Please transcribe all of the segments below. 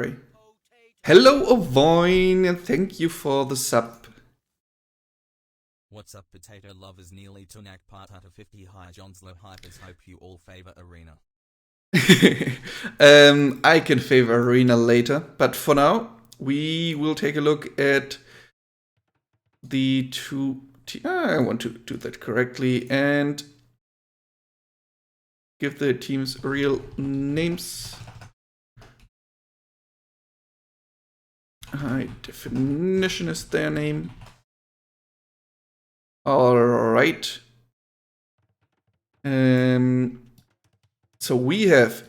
Great. Hello, Avoin, and thank you for the sub. What's up, potato lovers? Nearly Tunak part out of 50 high Johns low hypers. Hope you all favor arena. I can favor arena later, but for now, we will take a look at the two. I want to do that correctly and give the teams real names. High definition is their name. All right. So we have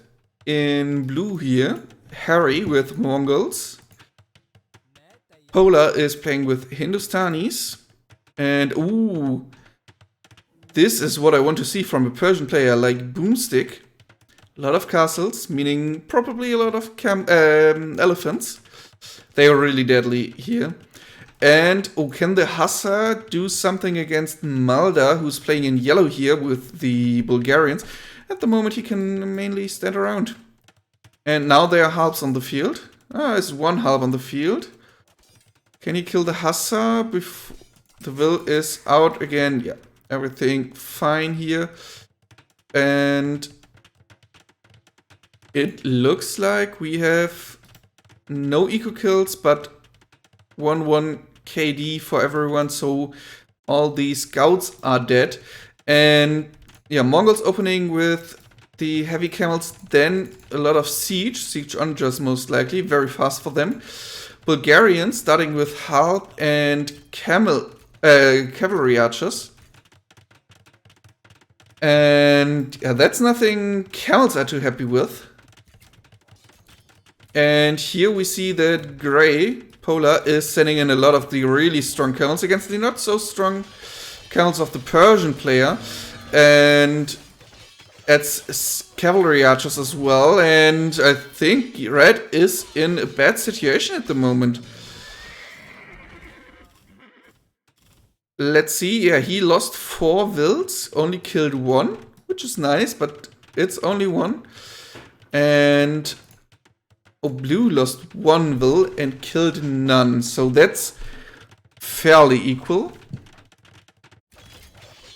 in blue here Harry with Mongols. Polar is playing with Hindustanis. And ooh, this is what I want to see from a Persian player like Boomstick. A lot of castles, meaning probably a lot of elephants. They are really deadly here. And oh, can the Hussar do something against Malda, who's playing in yellow here with the Bulgarians? At the moment, he can mainly stand around. And now there are halves on the field. There's one half on the field. Can he kill the Hussar before the will is out again? Yeah, everything fine here. And it looks like we have no eco kills, but 1-1 KD for everyone, so all the scouts are dead. And yeah, Mongols opening with the heavy camels, then a lot of siege onagers most likely, very fast for them. Bulgarians starting with harp and cavalry archers. And yeah, that's nothing camels are too happy with. And here we see that Grey, Polar, is sending in a lot of the really strong camels against the not so strong camels of the Persian player. And that's cavalry archers as well. And I think Red is in a bad situation at the moment. Let's see. Yeah, he lost 4 wilds, only killed 1, which is nice, but it's only 1. And oh, blue lost 1 will and killed none, so that's fairly equal.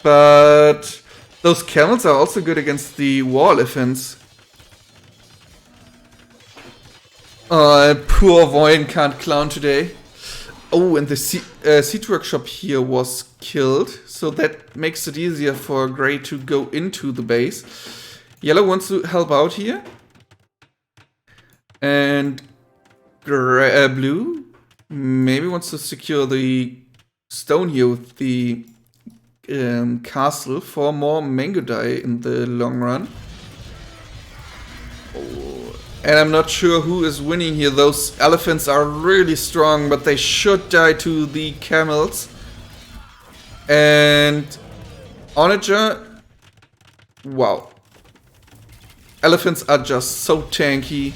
But those camels are also good against the war elephants. Poor Voin can't clown today. Oh, and the siege workshop here was killed, so that makes it easier for Grey to go into the base. Yellow wants to help out here. And blue maybe wants to secure the stone here with the castle for more mango dye in the long run. Oh, and I'm not sure who is winning here. Those elephants are really strong, but they should die to the camels. And onager, wow. Elephants are just so tanky.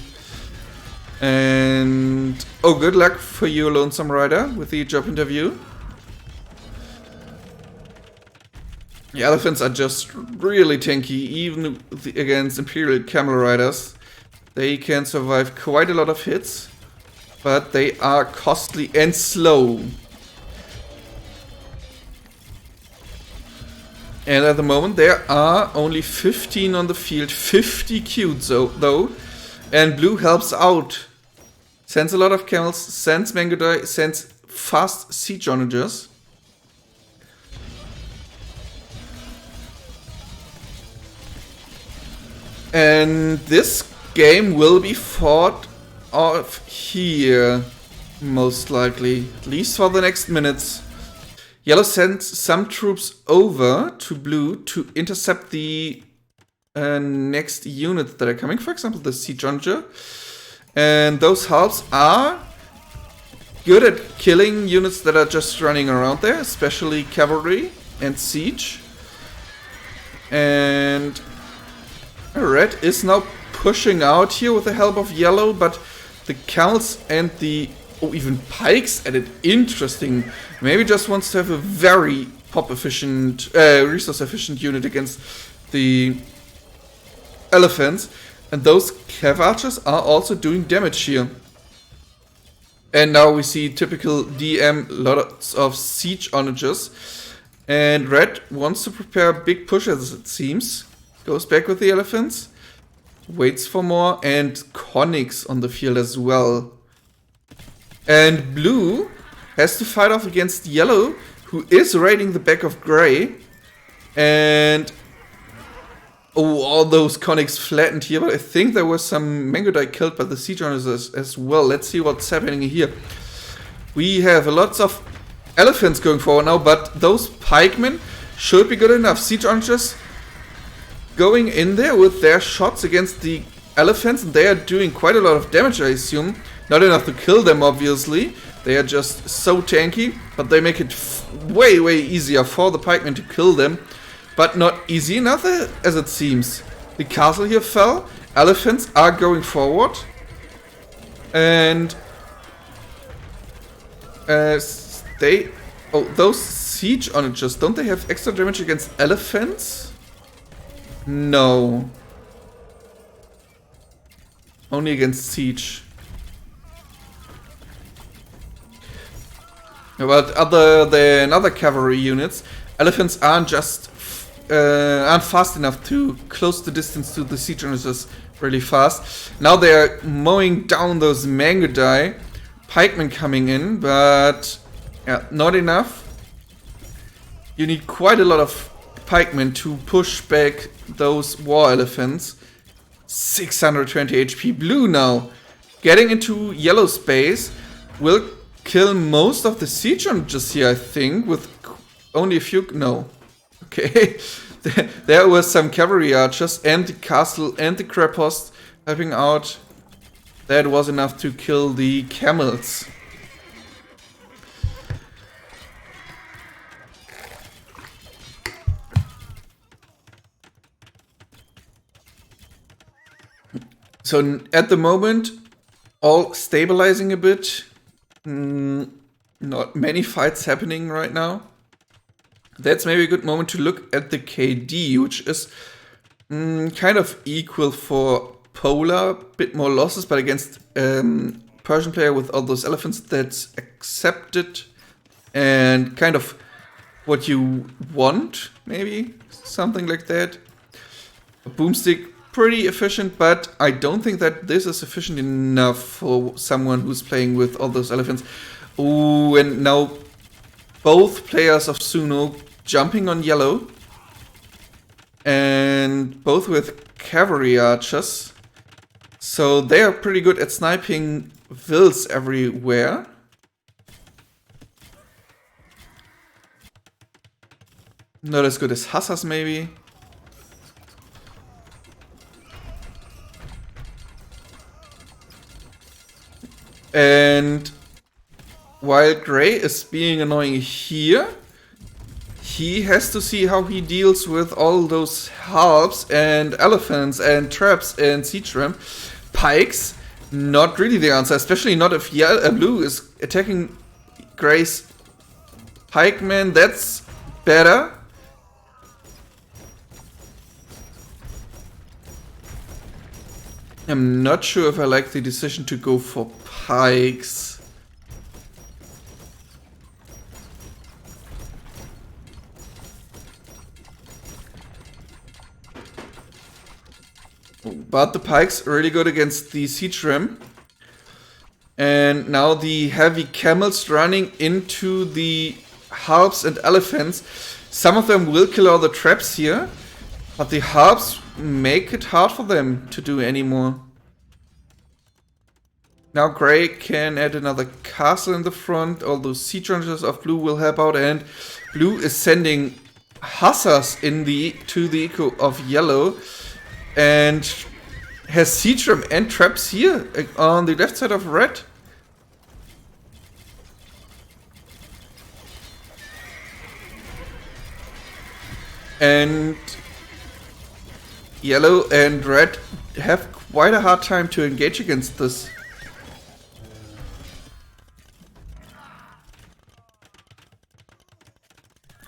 And oh, good luck for you, Lonesome Rider, with the job interview. The elephants are just really tanky, even against Imperial Camel Riders. They can survive quite a lot of hits, but they are costly and slow. And at the moment there are only 15 on the field, 50 queued though, and blue helps out. Sends a lot of camels, sends mango dye, sends fast siege onagers. And this game will be fought off here, most likely, at least for the next minutes. Yellow sends some troops over to blue to intercept the next units that are coming, for example, the siege onager. And those halves are good at killing units that are just running around there, especially cavalry and siege. And Red is now pushing out here with the help of yellow, but the camels and the even pikes at it. Interesting. Maybe just wants to have a very pop efficient, resource efficient unit against the elephants. And those cav archers are also doing damage here. And now we see typical DM, lots of siege onagers. And red wants to prepare big pushes, it seems. Goes back with the elephants. Waits for more. And conics on the field as well. And blue has to fight off against yellow, who is raiding the back of gray. And oh, all those conics flattened here, but I think there was some Mangodai killed by the siege onagers as well. Let's see what's happening here. We have lots of elephants going forward now, but those pikemen should be good enough. Siege onagers going in there with their shots against the elephants, and they are doing quite a lot of damage, I assume. Not enough to kill them, obviously. They are just so tanky, but they make it way, way easier for the pikemen to kill them. But not easy enough, as it seems. The castle here fell. Elephants are going forward. And oh, those siege onagers, don't they have extra damage against elephants? No. Only against siege. But other than other cavalry units, elephants aren't fast enough to close the distance to the siege onagers really fast. Now they are mowing down those Mangodai. Pikemen coming in, but yeah, not enough. You need quite a lot of pikemen to push back those war elephants. 620 HP. Blue now getting into yellow space will kill most of the siege onagers here, I think, with only a few. No. Okay. There were some cavalry archers and the castle and the crab post helping out. That was enough to kill the camels. So at the moment, all stabilizing a bit. Not many fights happening right now. That's maybe a good moment to look at the KD, which is kind of equal for Polar. Bit more losses, but against Persian player with all those elephants, that's accepted. And kind of what you want, maybe. Something like that. A boomstick, pretty efficient, but I don't think that this is efficient enough for someone who's playing with all those elephants. Oh, and now both players of SuNo jumping on yellow. And both with cavalry archers. So they are pretty good at sniping vills everywhere. Not as good as Hussars, maybe. And while Gray is being annoying here, he has to see how he deals with all those harps and elephants and traps and siege ram. Pikes, not really the answer, especially not if blue is attacking Gray's pikeman. That's better. I'm not sure if I like the decision to go for pikes. But the pikes are really good against the siege ram. And now the heavy camels running into the harps and elephants. Some of them will kill all the traps here, but the harps make it hard for them to do anymore. Now Gray can add another castle in the front. All those siege runners of blue will help out, and blue is sending hussars to the eco of yellow, and has siege ram and traps here on the left side of red. And yellow and red have quite a hard time to engage against this.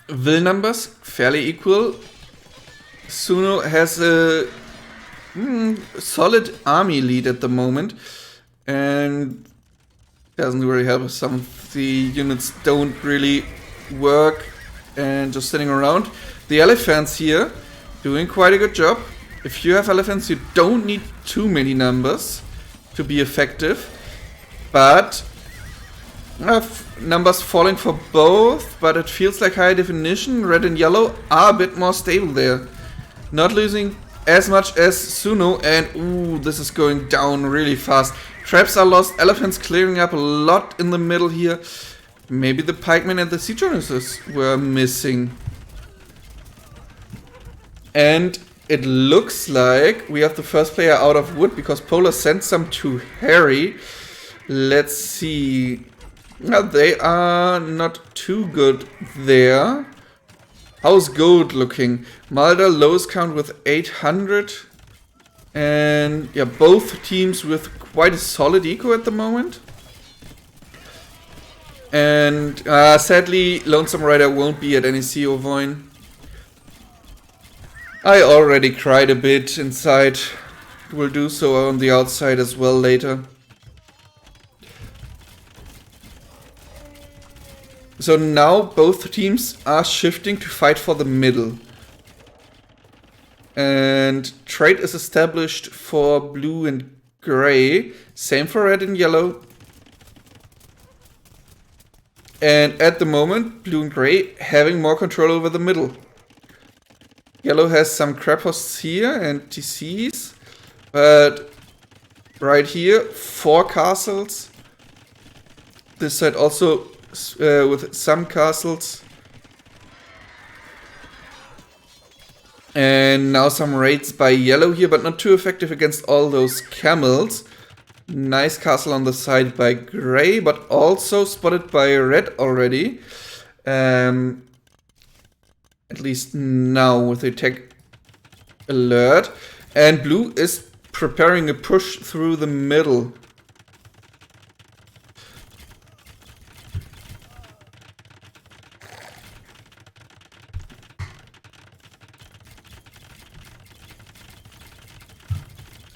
Will numbers fairly equal. SuNo has a solid army lead at the moment, and doesn't really help if some of the units don't really work and just sitting around. The elephants here doing quite a good job. If you have elephants, you don't need too many numbers to be effective, but numbers falling for both, but it feels like high definition, red and yellow are a bit more stable there. Not losing as much as SuNo, and ooh, this is going down really fast. Traps are lost, elephants clearing up a lot in the middle here. Maybe the pikemen and the siege harnesses were missing. And it looks like we have the first player out of wood because Polar sent some to Harry. Let's see. Now they are not too good there. How's gold looking? Mulder lowest count with 800. And yeah, both teams with quite a solid eco at the moment. And sadly, Lonesome Rider won't be at any CO Voin. I already cried a bit inside. Will do so on the outside as well later. So now both teams are shifting to fight for the middle. And trade is established for blue and gray. Same for red and yellow. And at the moment, blue and gray having more control over the middle. Yellow has some crab hosts here and TCs. But right here, 4 castles. This side also with some castles. And now some raids by yellow here, but not too effective against all those camels. Nice castle on the side by gray, but also spotted by red already. At least now with the tech alert. And blue is preparing a push through the middle.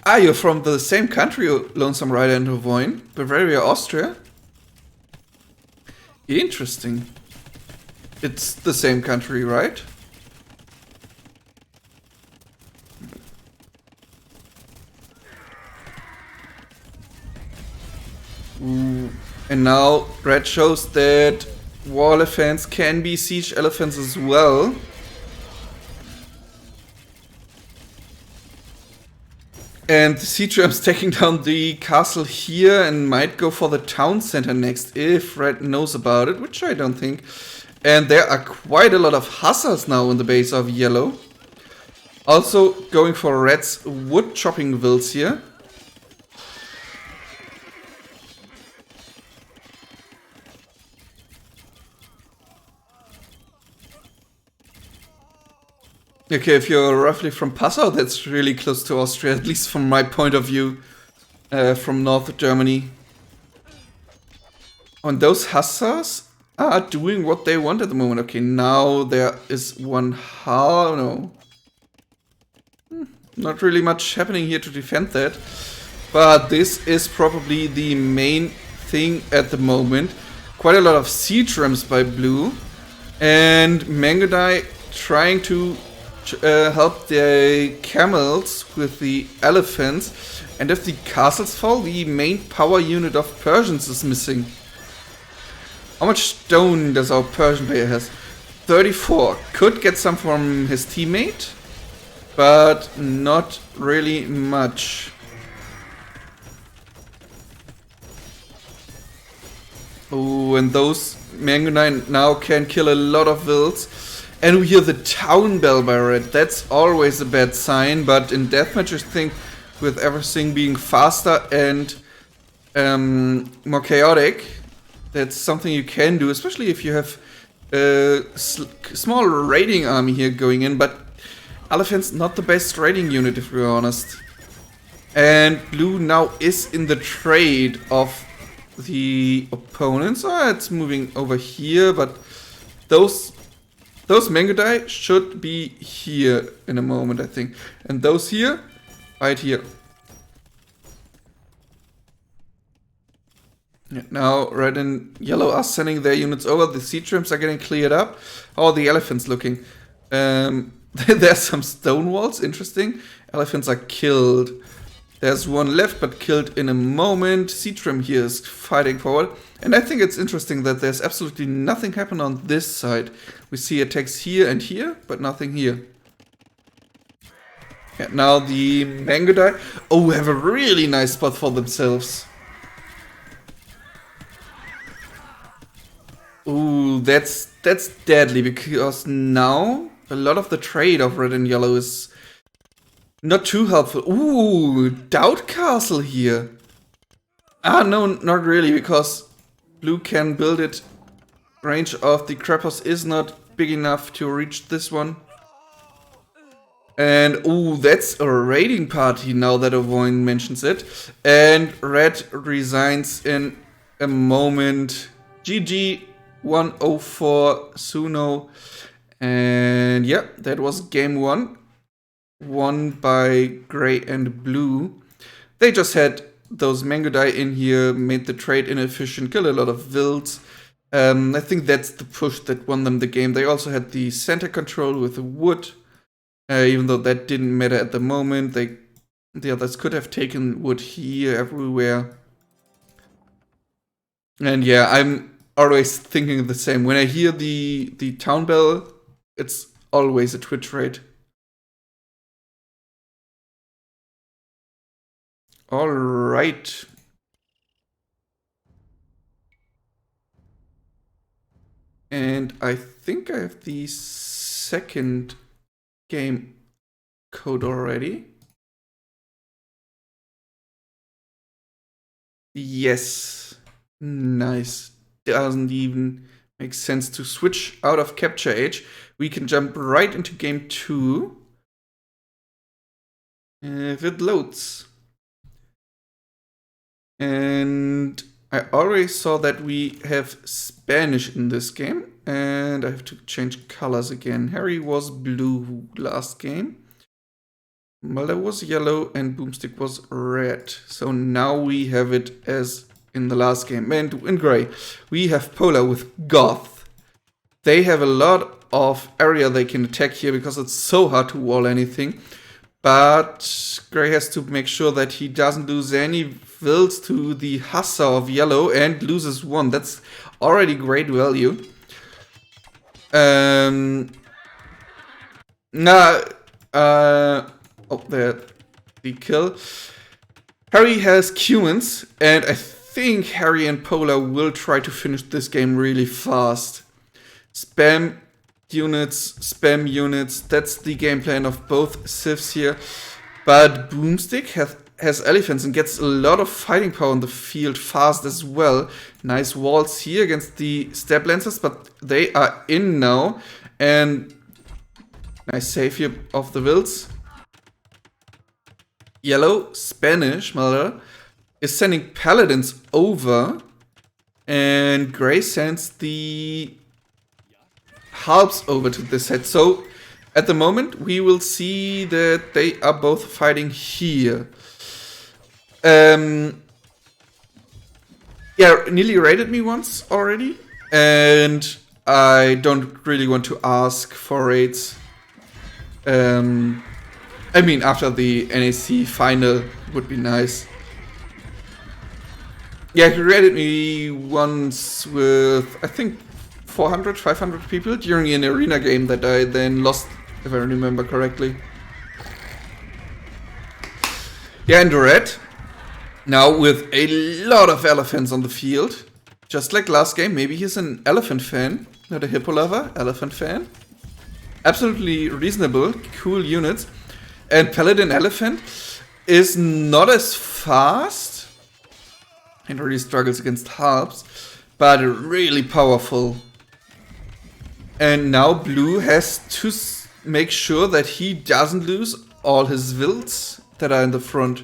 Ah, you're from the same country, Lonesome Rider and Voin. Bavaria, Austria? Interesting. It's the same country, right? Ooh. And now red shows that war elephants can be siege elephants as well. And the siege ram's taking down the castle here and might go for the town center next if red knows about it, which I don't think. And there are quite a lot of hussars now in the base of yellow. Also going for red's wood chopping vills here. Okay, if you're roughly from Passau, that's really close to Austria, at least from my point of view, from North Germany. And those hussars are doing what they want at the moment. Okay, now there is one no. Not really much happening here to defend that. But this is probably the main thing at the moment. Quite a lot of siege rams by blue. And Mangodai trying to help the camels with the elephants, and if the castles fall, the main power unit of Persians is missing. How much stone does our Persian player has? 34. Could get some from his teammate, but not really much. Oh, and those Mangonine now can kill a lot of vills. And we hear the town bell by red. That's always a bad sign, but in deathmatch I think with everything being faster and more chaotic, that's something you can do, especially if you have a small raiding army here going in, but Elephant's not the best raiding unit if we're honest. And blue now is in the trade of the opponents. Oh, it's moving over here, but those Mangodai should be here in a moment, I think. And those here, right here. Yeah, now red and yellow are sending their units over. The siege trims are getting cleared up. How are the elephants looking? There's some stone walls. Interesting. Elephants are killed. There's one left, but killed in a moment. Siege trim here is fighting forward. And I think it's interesting that there's absolutely nothing happen on this side. We see attacks here and here, but nothing here. Yeah, now the Mangodai, have a really nice spot for themselves. Ooh, that's deadly, because now a lot of the trade of red and yellow is not too helpful. Ooh, Doubt Castle here. No, not really, because blue can build it. Range of the Krepos is not big enough to reach this one. And, that's a raiding party now that Ovoin mentions it. And red resigns in a moment. GG 104 SuNo. And yeah, that was game 1. Won by gray and blue. They just had those Mangodai in here, made the trade inefficient, killed a lot of vills. I think that's the push that won them the game. They also had the center control with the wood. Even though that didn't matter at the moment, the others could have taken wood here, everywhere. And yeah, I'm always thinking the same. When I hear the town bell, it's always a Twitch raid. All right. And I think I have the second game code already. Yes. Nice. Doesn't even make sense to switch out of Capture Age. We can jump right into game 2. If it loads. And I already saw that we have Spanish in this game. And I have to change colors again. Harry was blue last game. Mulder was yellow and Boomstick was red. So now we have it as in the last game. And in gray, we have Polar with Goth. They have a lot of area they can attack here because it's so hard to wall anything. But gray has to make sure that he doesn't lose any vills to the Hussar of yellow and loses 1. That's already great value. There, the kill. Harry has Cumans, and I think Harry and Polar will try to finish this game really fast. Spam units, that's the game plan of both civs here. But Boomstick has elephants and gets a lot of fighting power on the field fast as well. Nice walls here against the Step Lancers, but they are in now. And nice save here of the vills. Yellow, Spanish, Mulder, is sending paladins over. And gray sends the harps over to this side. So at the moment, we will see that they are both fighting here. Yeah, nearly raided me once already, and I don't really want to ask for raids. I mean, after the NAC final would be nice. Yeah, he raided me once with, I think, 400, 500 people during an arena game that I then lost, if I remember correctly. Yeah, and red. Now with a lot of elephants on the field. Just like last game, maybe he's an elephant fan. Not a hippo lover, elephant fan. Absolutely reasonable, cool units. And Paladin Elephant is not as fast. And really struggles against harps. But really powerful. And now blue has to make sure that he doesn't lose all his vills that are in the front.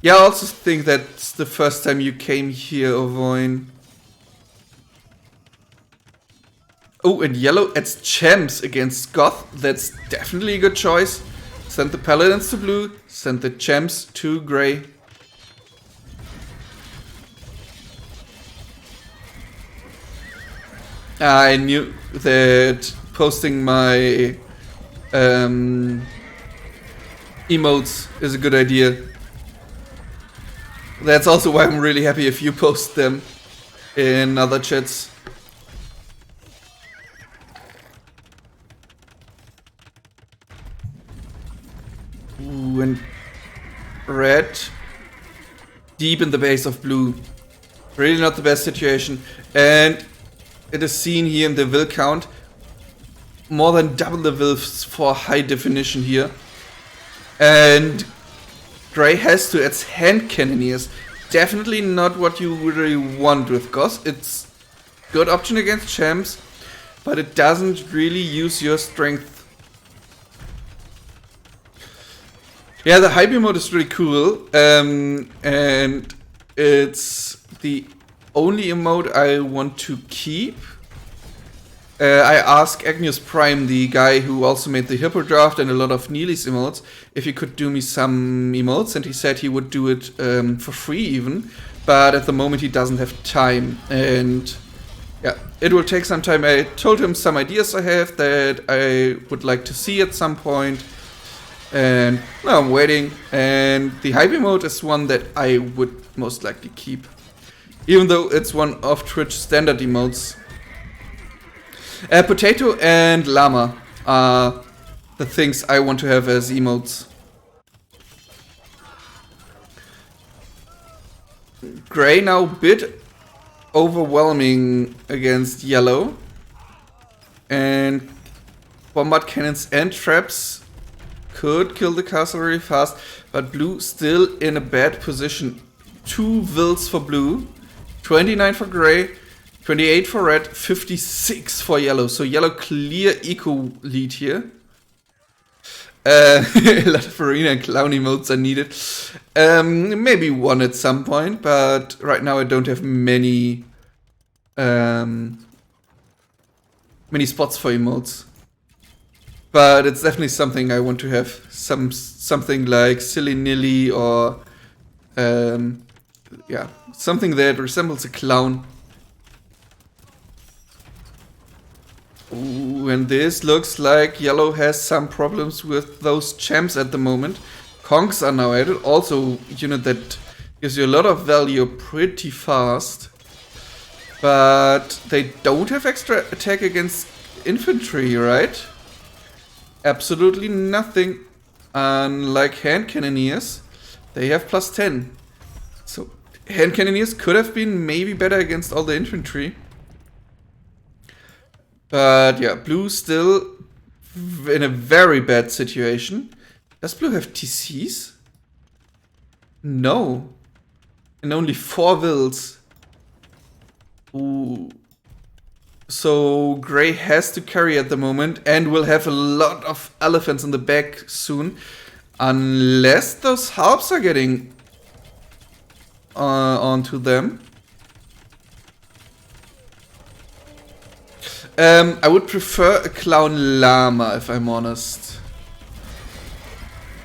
Yeah, I also think that's the first time you came here, Ovoin. Oh, and yellow adds champs against Goth. That's definitely a good choice. Send the paladins to blue, send the champs to gray. I knew that posting my emotes is a good idea. That's also why I'm really happy if you post them in other chats. Ooh, and red deep in the base of blue. Really not the best situation. And it is seen here in the will count. More than double the wills for high definition here. And Gray has to add hand cannoneers. Definitely not what you really want with Goss. It's good option against champs, but it doesn't really use your strength. Yeah, the hype mode is really cool, and it's the only emote I want to keep. I asked Agnius Prime, the guy who also made the Hippo Draft and a lot of Neely's emotes, if he could do me some emotes, and he said he would do it for free even, but at the moment he doesn't have time, and yeah, it will take some time. I told him some ideas I have that I would like to see at some point, and now I'm waiting, and the hype emote is one that I would most likely keep, even though it's one of Twitch standard emotes. Potato and llama are the things I want to have as emotes. Gray now a bit overwhelming against yellow. And bombard cannons and traps could kill the castle really fast. But blue still in a bad position. 2 wills for blue, 29 for gray, 28 for red, 56 for yellow. So yellow clear eco lead here. A lot of arena and clown emotes are needed. Maybe one at some point, but right now I don't have many many spots for emotes. But it's definitely something I want to have. Something like silly nilly or yeah, something that resembles a clown. Ooh, and this looks like yellow has some problems with those champs at the moment. Kongs are now added. Also, unit that gives you a lot of value pretty fast. But they don't have extra attack against infantry, right? Absolutely nothing. Unlike hand cannoneers, they have plus 10. So hand cannoneers could have been maybe better against all the infantry. But yeah, blue still in a very bad situation. Does blue have TCs? No. And only 4 wills. Ooh. So gray has to carry at the moment and will have a lot of elephants in the back soon. Unless those harps are getting onto them. I would prefer a clown llama, if I'm honest.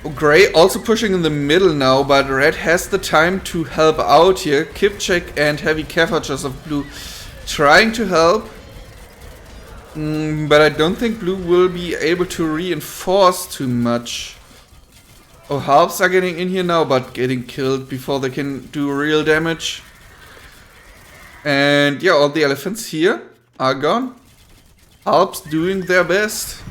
Oh, gray also pushing in the middle now, but red has the time to help out here. Kipchek and heavy Cavarchers of blue trying to help. But I don't think blue will be able to reinforce too much. Oh, harps are getting in here now, but getting killed before they can do real damage. And yeah, all the elephants here are gone. Harps doing their best.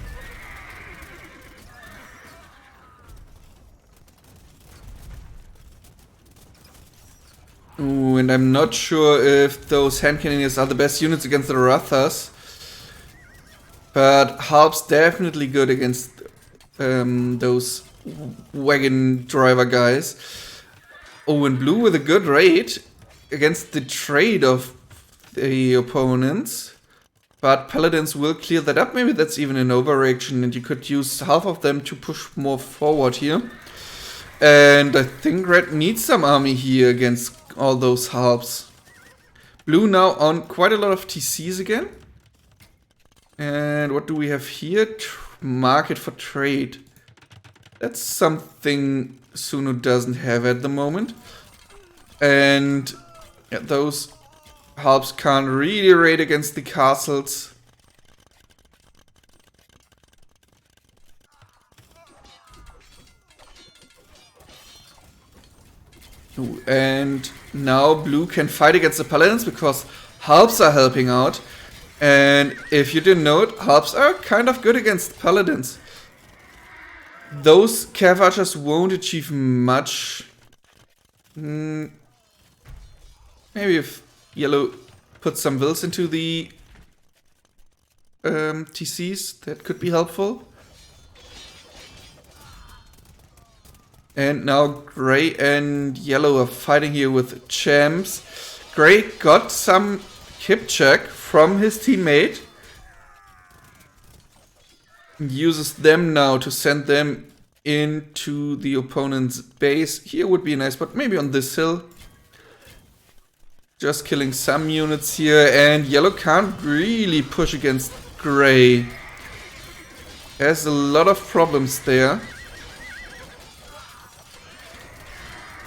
Ooh, and I'm not sure if those hand cannoneers are the best units against the Rathas. But Harp's definitely good against those wagon driver guys. Oh, and blue with a good raid against the trade of the opponents. But paladins will clear that up. Maybe that's even an overreaction and you could use half of them to push more forward here. And I think red needs some army here against all those harps. Blue now on quite a lot of TCs again. And what do we have here? Market for trade. That's something SuNo doesn't have at the moment. And yeah, those Halves can't really raid against the castles. Ooh, and now blue can fight against the paladins because halves are helping out. And if you didn't know it, halves are kind of good against paladins. Those cav archers won't achieve much. Maybe if yellow puts some wills into the TCs, that could be helpful. And now gray and yellow are fighting here with champs. Gray got some hip check from his teammate. Uses them now to send them into the opponent's base. Here would be nice, but maybe on this hill. Just killing some units here, and yellow can't really push against gray. Has a lot of problems there.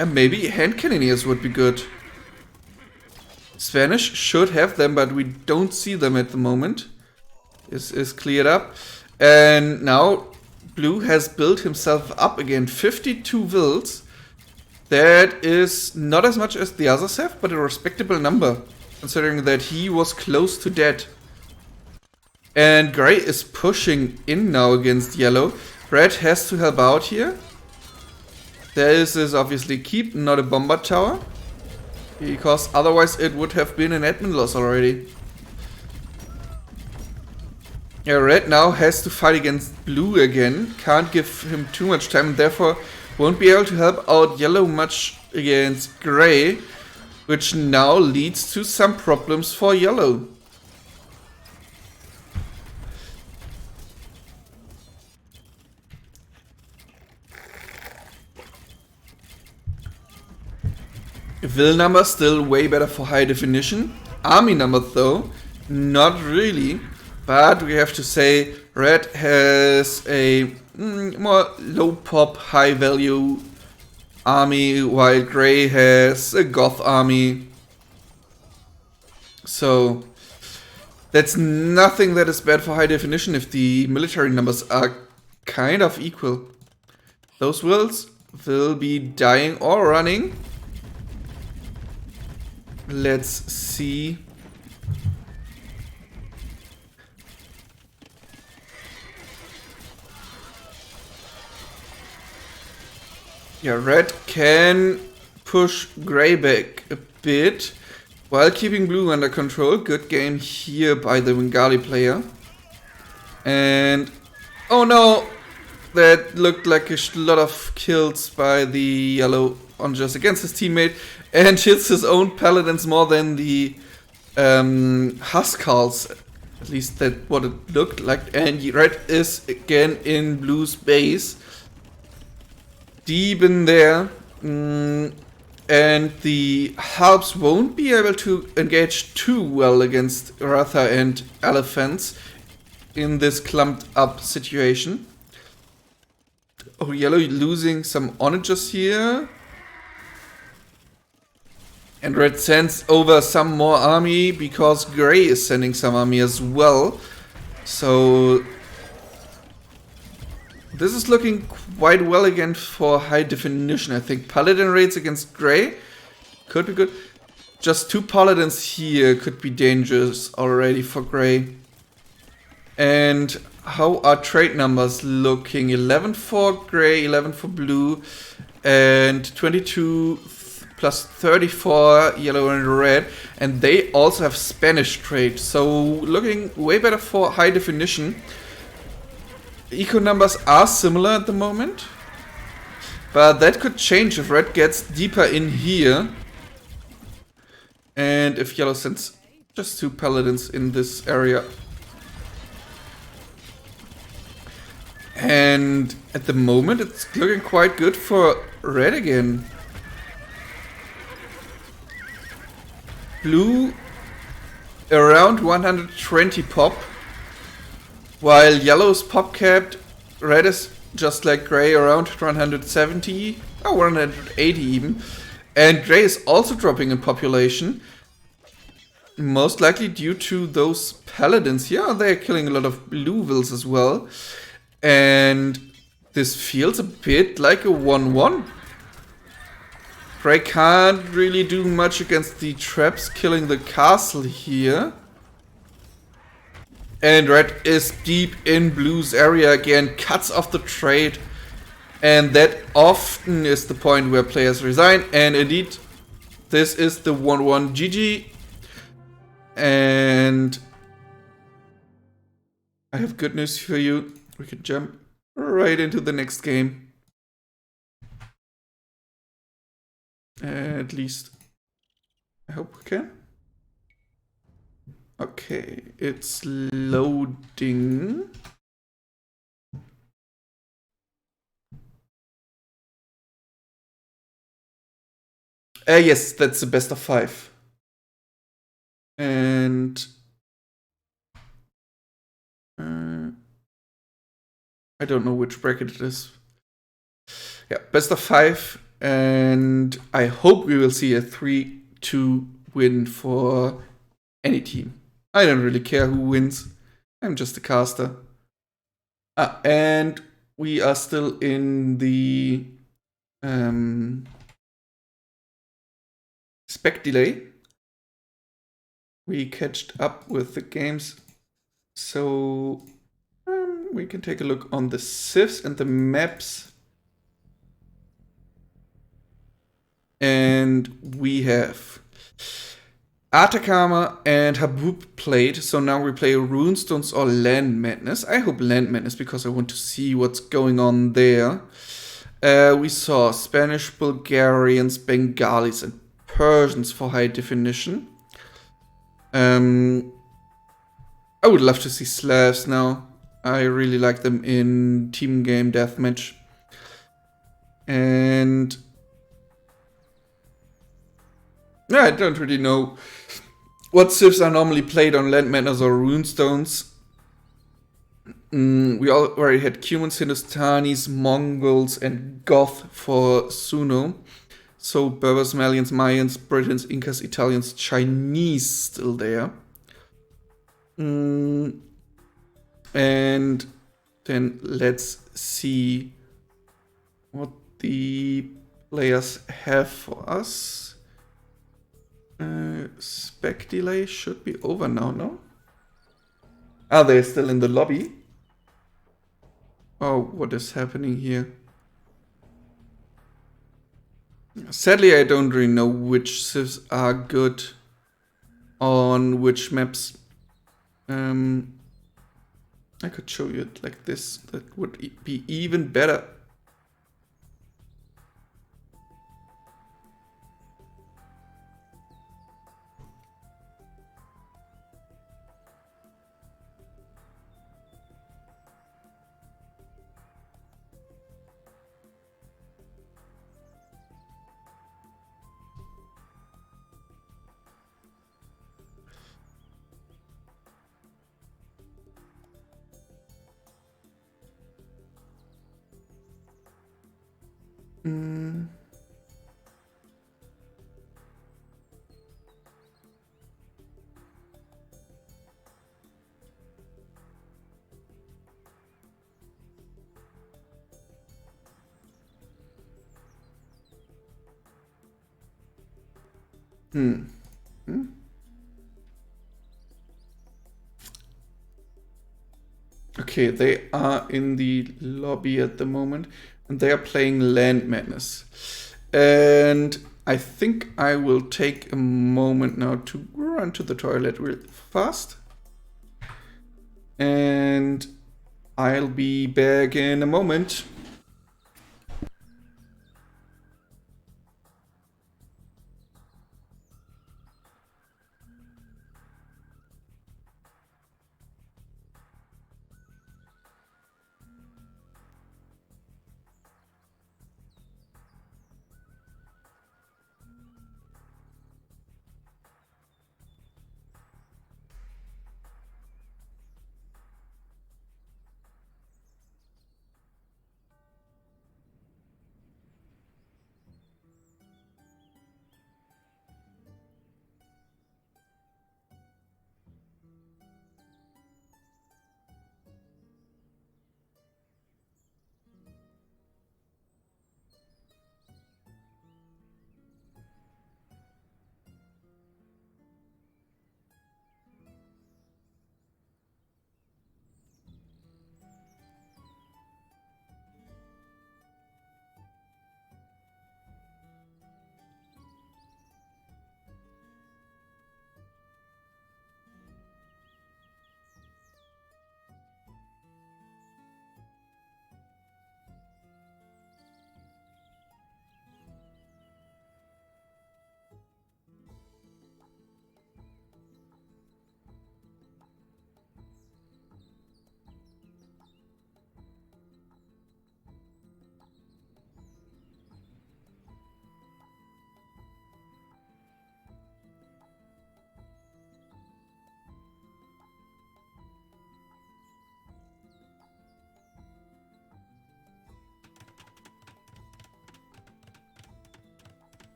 And maybe hand cannoneers would be good. Spanish should have them, but we don't see them at the moment. This is cleared up. And now blue has built himself up again. 52 wills. That is not as much as the others have, but a respectable number, considering that he was close to dead. And gray is pushing in now against yellow. Red has to help out here. This is obviously keep, not a bombard tower, because otherwise it would have been an admin loss already. Yeah, red now has to fight against blue again. Can't give him too much time, therefore won't be able to help out yellow much against gray, which now leads to some problems for yellow. Will number still way better for high definition. Army number though, not really. But we have to say red has a more low pop, high value army, while gray has a goth army. So that's nothing that is bad for high definition if the military numbers are kind of equal. Those wills will be dying or running. Let's see. Yeah, red can push gray back a bit while keeping blue under control. Good game here by the Bengali player. And oh no, that looked like a lot of kills by the yellow on just against his teammate, and hits his own paladins more than the Huskals. At least that's what it looked like. And red is again in blue's base. Deep in there. And the halves won't be able to engage too well against Ratha and elephants in this clumped up situation. Oh, yellow losing some onagers here. And red sends over some more army because gray is sending some army as well. So this is looking quite well again for high definition. I think paladin raids against gray could be good. Just 2 paladins here could be dangerous already for gray. And how are trade numbers looking? 11 for gray, 11 for blue, and 22 plus 34 yellow and red, and they also have Spanish trade, so looking way better for high definition. Eco numbers are similar at the moment, but that could change if red gets deeper in here, and if yellow sends just 2 paladins in this area. And at the moment it's looking quite good for red again. Blue around 120 pop, while yellow's pop capped. Red is just like gray around 170 or 180 even, and gray is also dropping in population. most likely due to those paladins. Yeah, they're killing a lot of blue vills as well. And this feels a bit like a 1-1. Grey can't really do much against the traps killing the castle here. And red is deep in blue's area again, cuts off the trade. And that often is the point where players resign. And indeed, this is the 1-1 GG. And I have good news for you. We can jump right into the next game. At least, I hope we can. Okay, it's loading. Yes, that's the best of 5. And I don't know which bracket it is. Yeah, best of 5. And I hope we will see a 3-2 win for any team. I don't really care who wins. I'm just a caster. And we are still in the spec delay. We catched up with the games, so we can take a look on the civs and the maps. And we have Atacama and Habub played, so now we play Runestones or Land Madness. I hope Land Madness because I want to see what's going on there. We saw Spanish, Bulgarians, Bengalis, and Persians for high definition. I would love to see Slavs now. I really like them in team game deathmatch. And yeah, I don't really know what civs are normally played on Land Madness or Runestones. We already had Cumans, Hindustanis, Mongols, and Goth for SuNo. So Berbers, Malians, Mayans, Britons, Incas, Italians, Chinese still there. And then let's see what the players have for us. Spec delay should be over now, no? Are they still in the lobby? Oh, what is happening here? Sadly, I don't really know which civs are good on which maps. I could show you it like this. That would be even better. Okay, they are in the lobby at the moment, and they are playing Land Madness. And I think I will take a moment now to run to the toilet real fast. And I'll be back in a moment.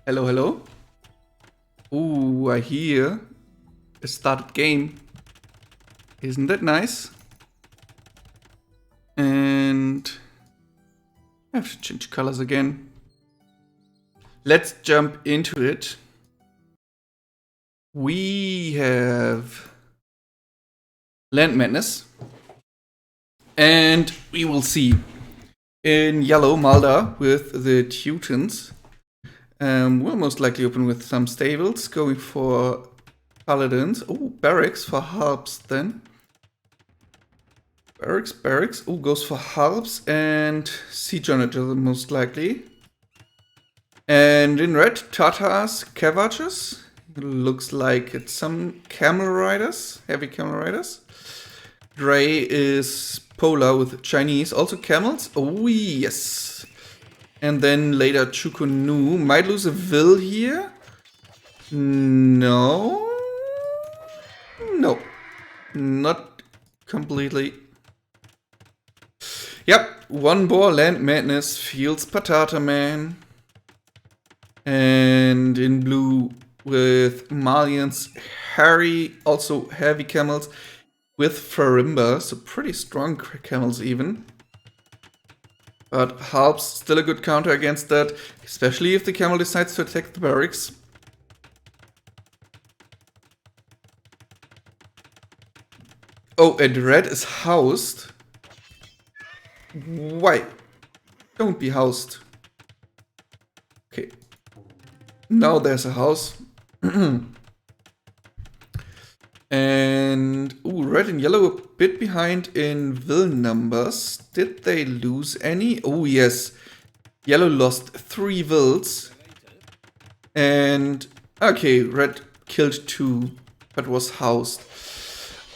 Hello, hello. Ooh, I hear a started game. Isn't that nice? And I have to change colors again. Let's jump into it. We have Land Madness. And we will see. In yellow, Malda with the Teutons. We'll most likely open with some stables, going for paladins. Oh, barracks for harps then. Barracks. Oh, goes for harps and siege onagers most likely. And in red, Tatars, cav archers. Looks like it's some camel riders, heavy camel riders. Gray is polar with Chinese, also camels. Oh yes. And then later Chukunu. Might lose a Vil here. No. Not completely. Yep, one more Land Madness, Fields Patata Man. And in blue with Malians, Harry, also heavy camels with Farimba, so pretty strong camels even. But Harps still a good counter against that, especially if the camel decides to attack the barracks. Oh, and red is housed. Why? Don't be housed. Okay. Now there's a house. And ooh, red and yellow a bit behind in Vil numbers. Did they lose any? Oh yes. Yellow lost 3 Vils. And okay, red killed 2, but was housed.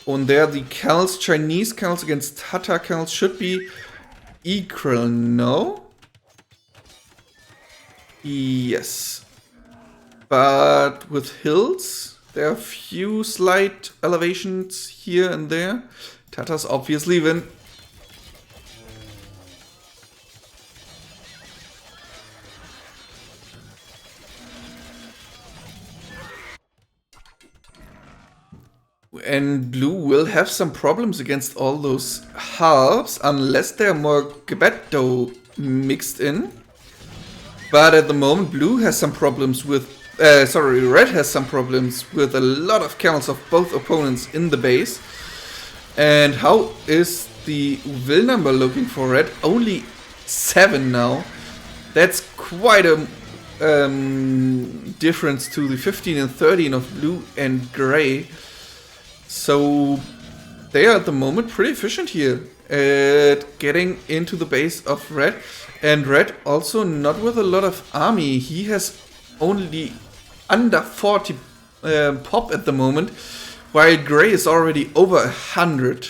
And there the camels, Chinese camels against Tatar camels should be equal, no? Yes. But with hills, there are a few slight elevations here and there. Tatars obviously win. And blue will have some problems against all those harps, unless there are more Gebetto mixed in. But at the moment, blue has some problems with... red has some problems with a lot of camels of both opponents in the base. And how is the will number looking for red? Only 7 now. That's quite a difference to the 15 and 13 of blue and gray. So they are at the moment pretty efficient here at getting into the base of red. And red also not with a lot of army. He has only under 40 pop at the moment, while gray is already over 100.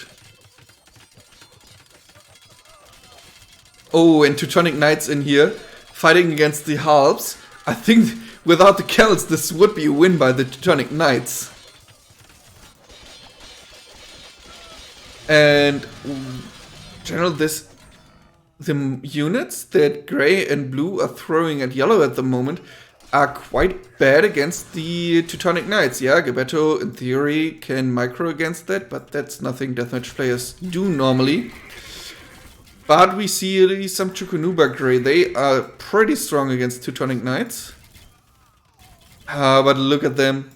Oh, and Teutonic Knights in here, fighting against the Harps. I think without the Celts, this would be a win by the Teutonic Knights. And in general, the units that gray and blue are throwing at yellow at the moment are quite bad against the Teutonic Knights. Yeah, Gebetto in theory can micro against that, but that's nothing deathmatch players do normally. But we see some Chukunuba gray. They are pretty strong against Teutonic Knights. But look at them.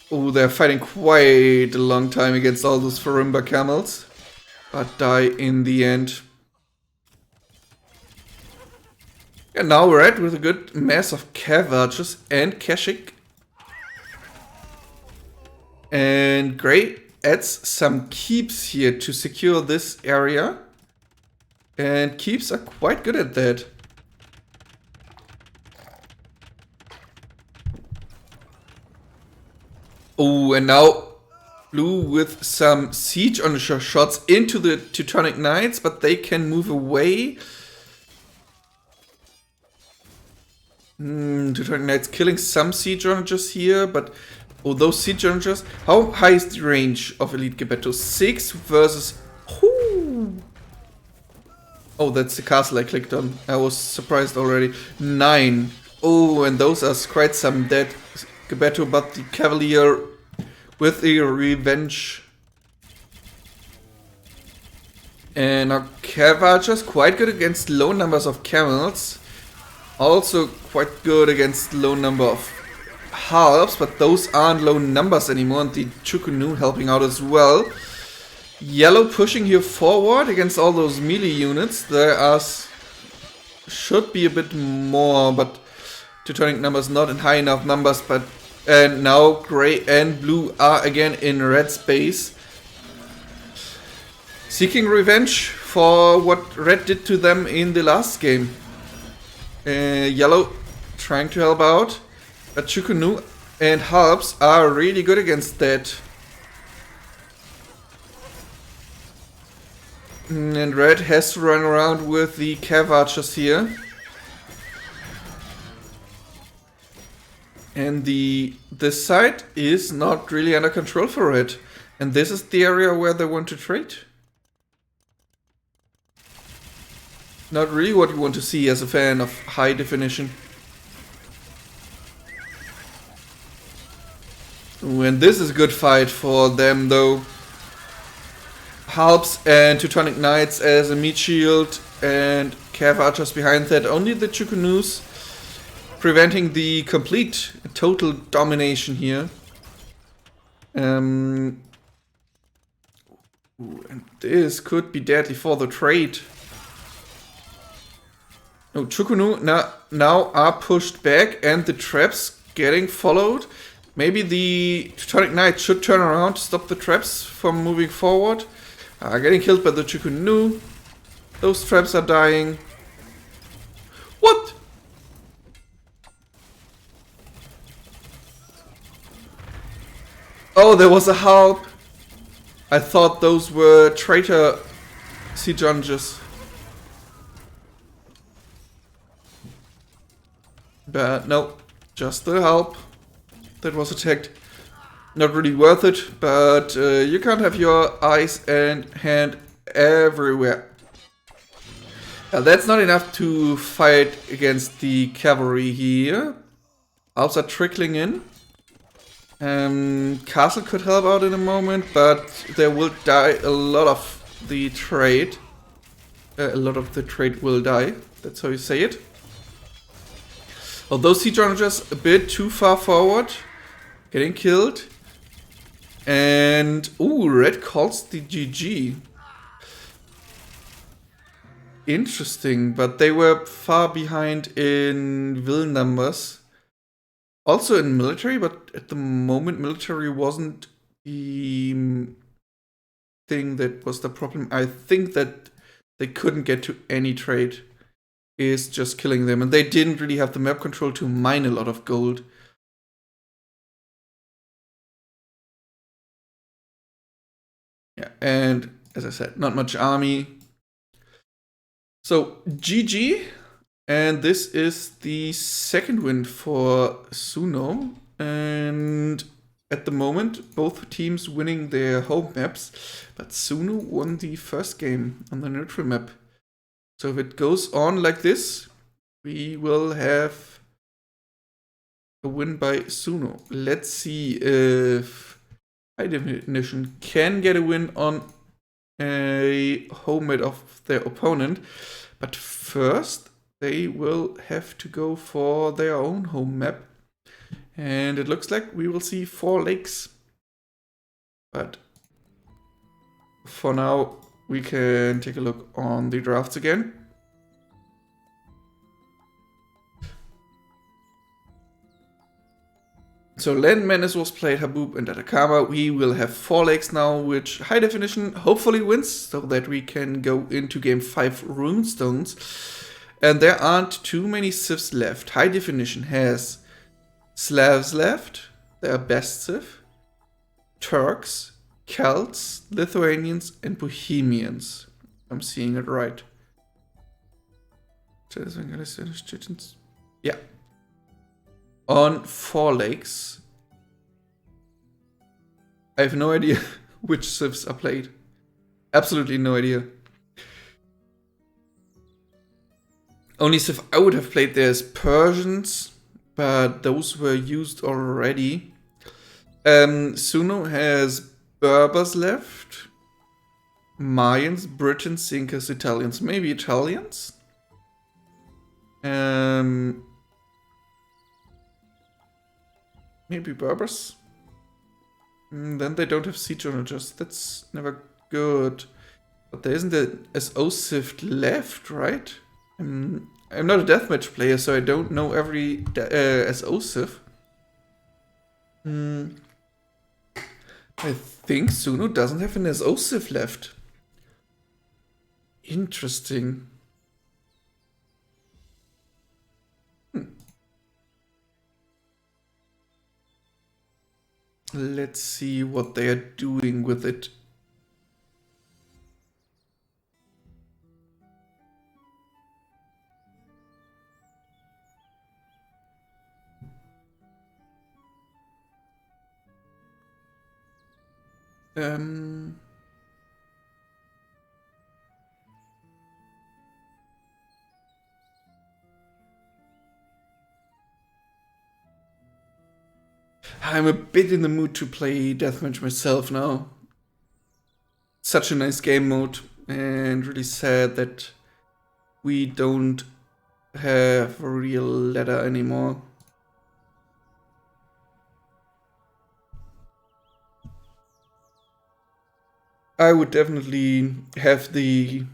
Oh, they're fighting quite a long time against all those Farimba camels, but die in the end. And now red with a good mass of cav archers and Keshik. And gray adds some keeps here to secure this area. And keeps are quite good at that. Oh, and now blue with some siege on shots into the Teutonic Knights, but they can move away. Teutonic Knights killing some siege onagers here, but Oh, those siege archers. How high is the range of Elite Gepetto? 6 versus... Whoo! Oh, that's the castle I clicked on. I was surprised already. 9. Oh, and those are quite some dead Gepetto, but the Cavalier with a revenge. And our Cav archers quite good against low numbers of camels. Also quite good against low number of halves, but those aren't low numbers anymore, and the Chukunu helping out as well. Yellow pushing here forward against all those melee units. There are should be a bit more, but Teutonic numbers not in high enough numbers. But and now gray and blue are again in red space, seeking revenge for what red did to them in the last game. Yellow trying to help out, but Chukunu and Halbs are really good against that. And red has to run around with the Cav archers here. And this side is not really under control for red. And this is the area where they want to trade. Not really what you want to see as a fan of high definition. Ooh, and this is a good fight for them though. Halbs and Teutonic Knights as a meat shield and Cav archers behind that. Only the Chukunus preventing the complete total domination here. Ooh, and this could be deadly for the trade. No, Chukunu now are pushed back and the traps getting followed. Maybe the Teutonic Knight should turn around to stop the traps from moving forward. Getting killed by the Chukunu. Those traps are dying. What? Oh, there was a help. I thought those were traitor siege archers. But no, just the help that was attacked. Not really worth it, but you can't have your eyes and hand everywhere. That's not enough to fight against the cavalry here. Alps are trickling in. Castle could help out in a moment, but there will die a lot of the trade. A lot of the trade will die. That's how you say it. Although siege archers a bit too far forward, getting killed. And ooh, red calls the GG. Interesting, but they were far behind in will numbers. Also in military, but at the moment military wasn't the thing that was the problem. I think that they couldn't get to any trade. Is just killing them, and they didn't really have the map control to mine a lot of gold. Yeah, and as I said, not much army. So GG, and this is the second win for SuNo, and at the moment both teams winning their home maps, but SuNo won the first game on the neutral map. So if it goes on like this, we will have a win by SuNo. Let's see if High Definition can get a win on a home map of their opponent. But first, they will have to go for their own home map. And it looks like we will see 4 lakes. But for now, we can take a look on the drafts again. So Land Menace was played, Habub and Atacama. We will have 4 lakes now, which High Definition hopefully wins, so that we can go into game 5 Runestones. And there aren't too many civs left. High Definition has Slavs left, their best civ, Turks, Celts, Lithuanians, and Bohemians. I'm seeing it right. Yeah. On 4 lakes. I have no idea which civs are played. Absolutely no idea. Only civ I would have played there is Persians, but those were used already. SuNo has Berbers left. Mayans, Britons, Incas, Italians. Maybe Italians? Maybe Berbers? Then they don't have siege onagers. That's never good. But there isn't a SO civ left, right? I'm not a deathmatch player, so I don't know every SO civ. I think SuNo doesn't have an SO civ left. Interesting. Let's see what they are doing with it. I'm a bit in the mood to play deathmatch myself now. Such a nice game mode, and really sad that we don't have a real ladder anymore. I would definitely have the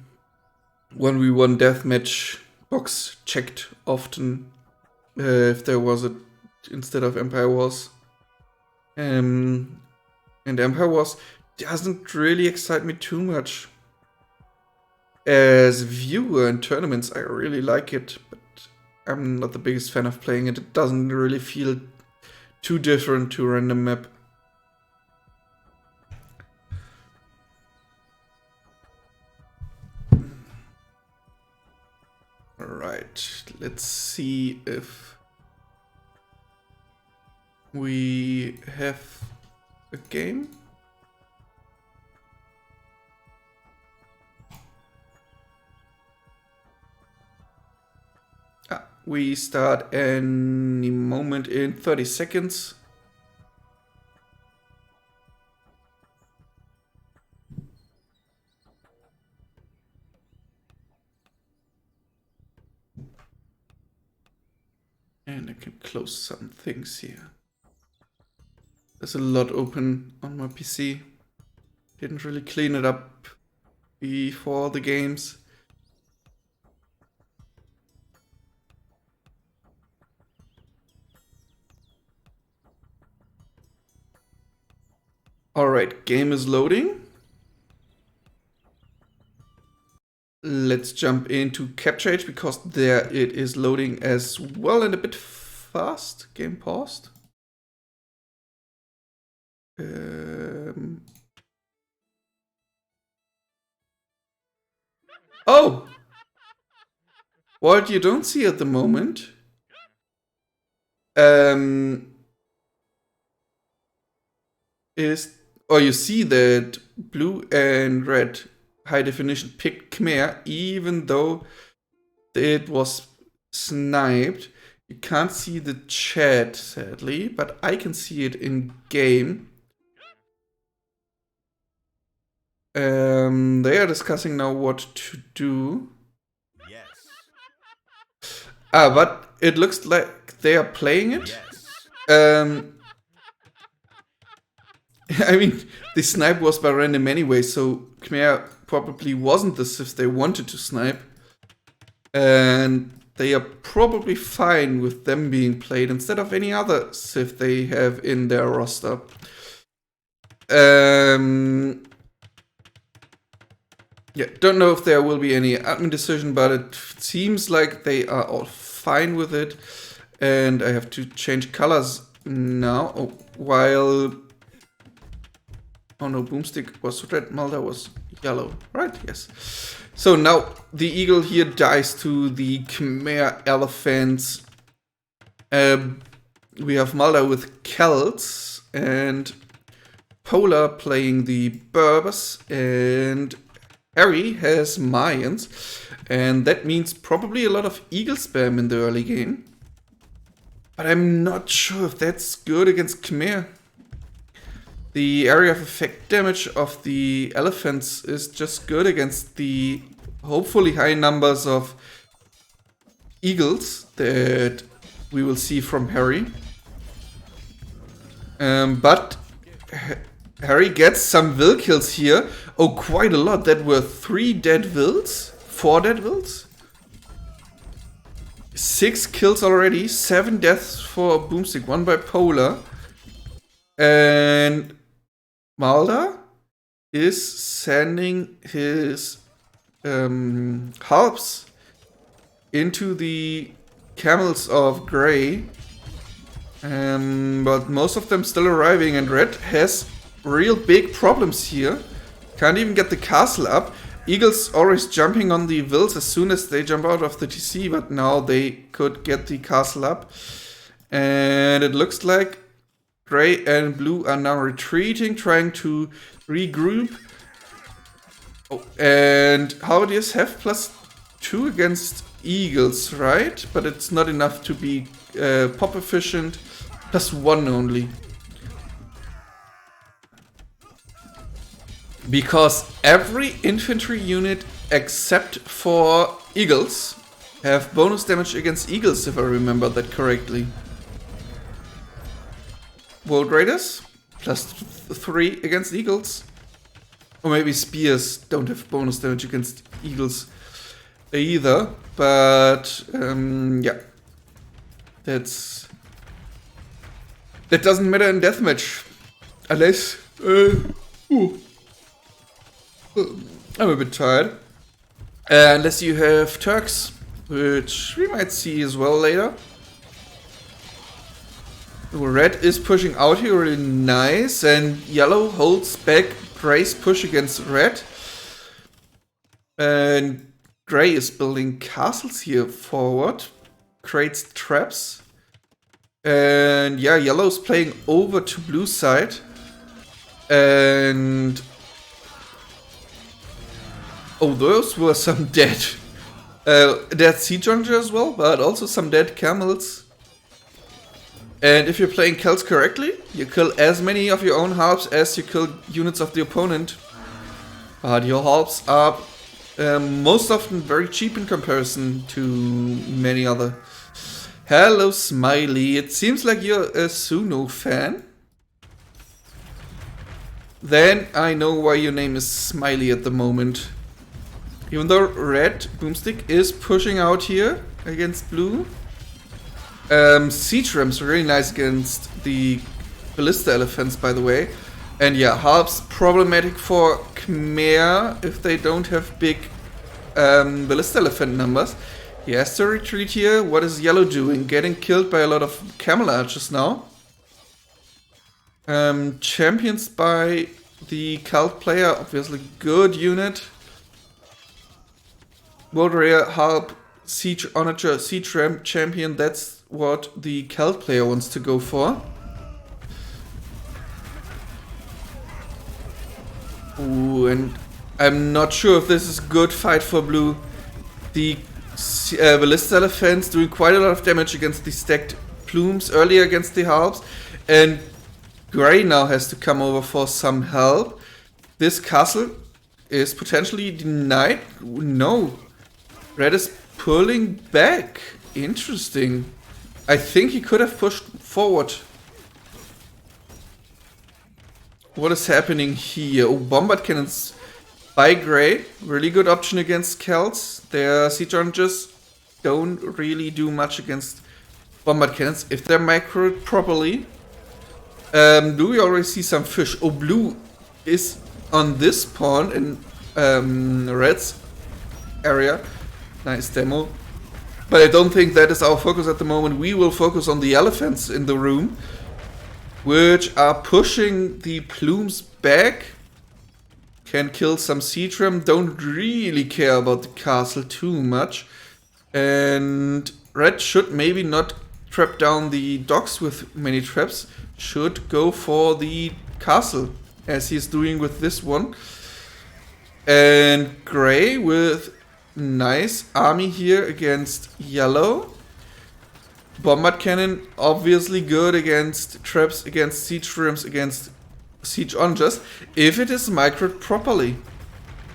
1v1 deathmatch box checked often if there was it instead of Empire Wars. And Empire Wars doesn't really excite me too much. As a viewer in tournaments, I really like it, but I'm not the biggest fan of playing it. It doesn't really feel too different to a random map. Alright, let's see if we have a game. We start any moment in 30 seconds. And I can close some things here. There's a lot open on my PC. Didn't really clean it up before the games. Alright, game is loading. Let's jump into Capture Age because there it is loading as well and a bit fast. Game paused. Oh! What you don't see at the moment is, or you see that blue and red high definition picked Khmer, even though it was sniped. You can't see the chat, sadly, but I can see it in game. They are discussing now what to do. Yes. But it looks like they are playing it. Yes. I mean, the snipe was by random anyway, so Khmer probably wasn't the civ they wanted to snipe. And they are probably fine with them being played instead of any other civ they have in their roster. Yeah, don't know if there will be any admin decision, but it seems like they are all fine with it. And I have to change colors now, while... Oh no, Boomstick was red, Malda was yellow, right? Yes. So now the eagle here dies to the Khmer elephants. We have Malda with Celts, and Polar playing the Berbers, and Harry has Mayans, and that means probably a lot of Eagle spam in the early game. But I'm not sure if that's good against Khmer. The area of effect damage of the elephants is just good against the hopefully high numbers of eagles that we will see from Harry. But Harry gets some will kills here. Oh, quite a lot. That were 3 dead wills, 4 dead wills. 6 kills already, 7 deaths for Boomstick, 1 by Polar. And Malda is sending his harps into the camels of Grey. But most of them still arriving, and Red has real big problems here. Can't even get the castle up. Eagles always jumping on the wills as soon as they jump out of the TC, but now they could get the castle up. And it looks like Grey and Blue are now retreating, trying to regroup. Oh, and Halberdiers have +2 against Eagles, right? But it's not enough to be pop efficient. +1 only. Because every infantry unit except for Eagles have bonus damage against Eagles, if I remember that correctly. World Raiders, +3 against Eagles. Or maybe Spears don't have bonus damage against Eagles either. But, yeah. That doesn't matter in deathmatch. Unless... I'm a bit tired. Unless you have Turks, which we might see as well later. Red is pushing out here really nice, and Yellow holds back Grey's push against Red. And Grey is building castles here forward, creates traps. And yeah, Yellow's playing over to Blue side. And oh, those were some dead siege ranger as well, but also some dead camels. And if you're playing Celts correctly, you kill as many of your own harps as you kill units of the opponent. But your harps are most often very cheap in comparison to many other. Hello, Smiley. It seems like you're a SuNo fan. Then I know why your name is Smiley at the moment. Even though Red Boomstick is pushing out here against Blue. Siege Rams are really nice against the Ballista Elephants, by the way. And yeah, harps problematic for Khmer if they don't have big Ballista Elephant numbers. He has to retreat here. What is Yellow doing? Getting killed by a lot of Camel Archers now. Champions by the Celt player, obviously good unit. Warrior, Harp, Siege Onager, Siege Ram champion, that's what the Celt player wants to go for. Ooh, and I'm not sure if this is a good fight for Blue. The Ballista Elephants doing quite a lot of damage against the stacked plumes earlier against the Harps. And Grey now has to come over for some help. This castle is potentially denied. No. Red is pulling back. Interesting. I think he could have pushed forward. What is happening here? Oh, bombard cannons by Grey. Really good option against Celts. Their siege rangers don't really do much against bombard cannons if they're macroed properly. Do we already see some fish? Oh, Blue is on this pawn in Red's area. Nice demo. But I don't think that is our focus at the moment. We will focus on the elephants in the room, which are pushing the plumes back. Can kill some siege ram. Don't really care about the castle too much. And Red should maybe not trap down the docks with many traps. Should go for the castle. as he's doing with this one. And Gray with nice army here against Yellow. Bombard Cannon obviously good against traps, against siege rams, against siege onagers, if it is microed properly.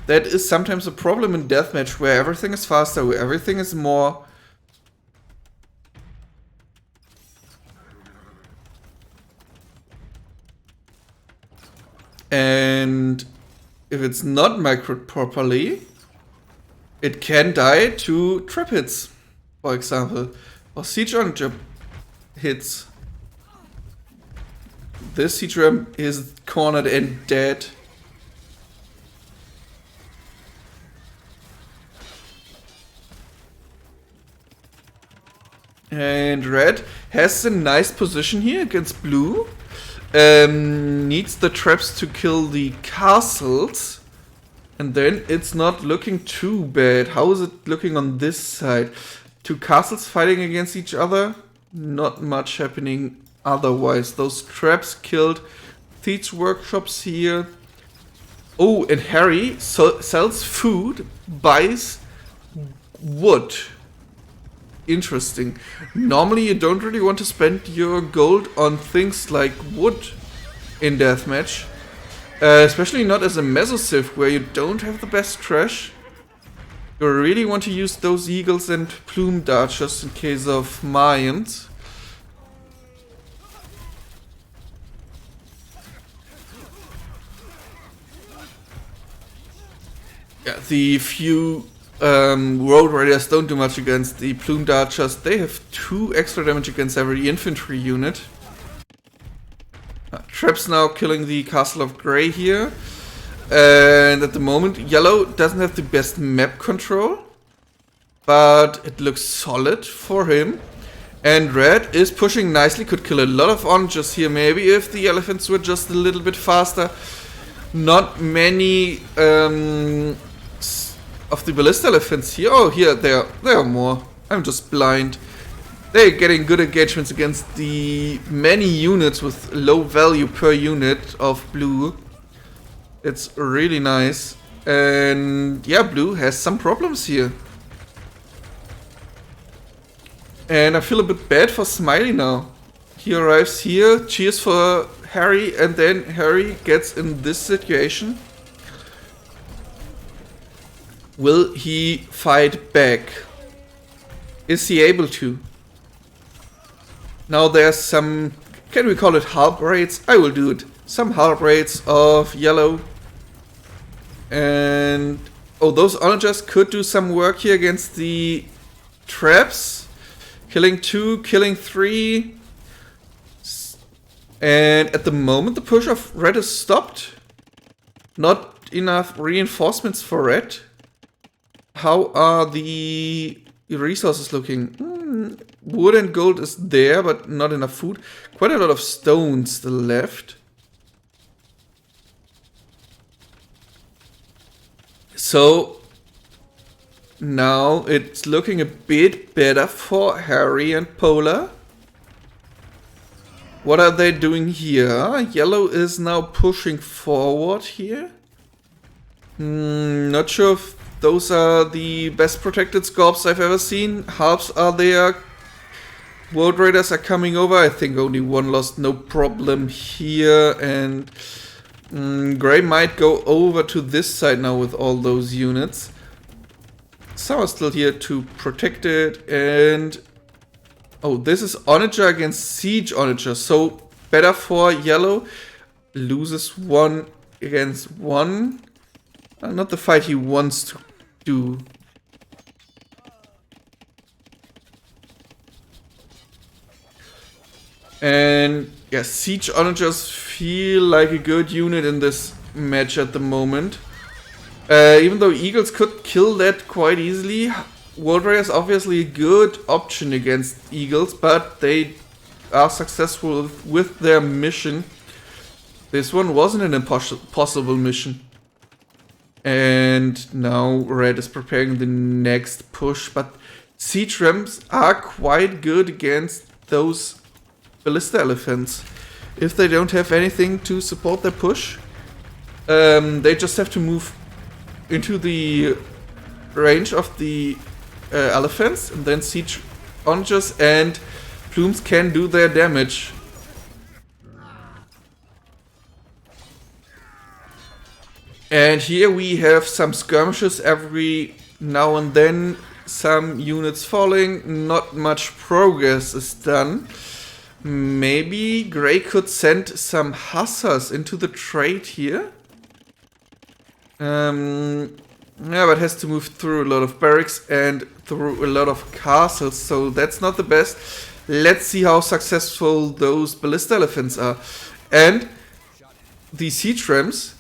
That is sometimes a problem in deathmatch, where everything is faster, where everything is more. And if it's not microed properly, it can die to trap hits, for example, or siege onager hits. This siege ram is cornered and dead. And red has a nice position here against blue. Needs the traps to kill the castles. And then it's not looking too bad. How is it looking on this side? Two castles fighting against each other. Not much happening otherwise. Those traps killed Thieves' workshops here. Oh, and Harry sells food, buys wood. Interesting. Normally you don't really want to spend your gold on things like wood in deathmatch. Especially not as a Mesosiv, where you don't have the best trash. You really want to use those eagles and plume darchers in case of Mayans. Yeah, the few Road Raiders don't do much against the plumed archers. They have 2 extra damage against every infantry unit. Traps now killing the Castle of Grey here. And at the moment, Yellow doesn't have the best map control, but it looks solid for him. And Red is pushing nicely, could kill a lot of onagers here maybe if the elephants were just a little bit faster. Not many of the ballista elephants here. Oh, here, there are more. I'm just blind. They're getting good engagements against the many units with low value per unit of blue. It's really nice. And yeah, blue has some problems here. And I feel a bit bad for Smiley now. He arrives here, cheers for Harry, and then Harry gets in this situation. Will he fight back? Is he able to? Now there's some, can we call it half raids? I will do it. Some half raids of Yellow. And oh, those onagers could do some work here against the traps. Killing 2, killing 3. And at the moment the push of Red is stopped. Not enough reinforcements for Red. How are the resources looking? Wood and gold is there, but not enough food. Quite a lot of stones still left. So now it's looking a bit better for Harry and Polar. What are they doing here? Yellow is now pushing forward here. Not sure if those are the best protected scorps I've ever seen. Harps are there. World Raiders are coming over. I think only one lost, no problem here. And Grey might go over to this side now with all those units. Some are still here to protect it. And oh, this is Onager against Siege Onager. So better for Yellow. Loses 1 against 1. Not the fight he wants to do. And yeah, Siege Onagers feel like a good unit in this match at the moment. Even though Eagles could kill that quite easily. World Raider is obviously a good option against Eagles, but they are successful with their mission. This one wasn't an impossible mission. And now Red is preparing the next push, but Siege Rams are quite good against those Ballista Elephants. If they don't have anything to support their push, They just have to move into the range of the elephants and then siege onagers and plumes can do their damage. And here we have some skirmishes every now and then, some units falling, not much progress is done. Maybe Grey could send some hussars into the trade here. Yeah, but has to move through a lot of barracks and through a lot of castles, so that's not the best. Let's see how successful those ballista elephants are. And the siege rams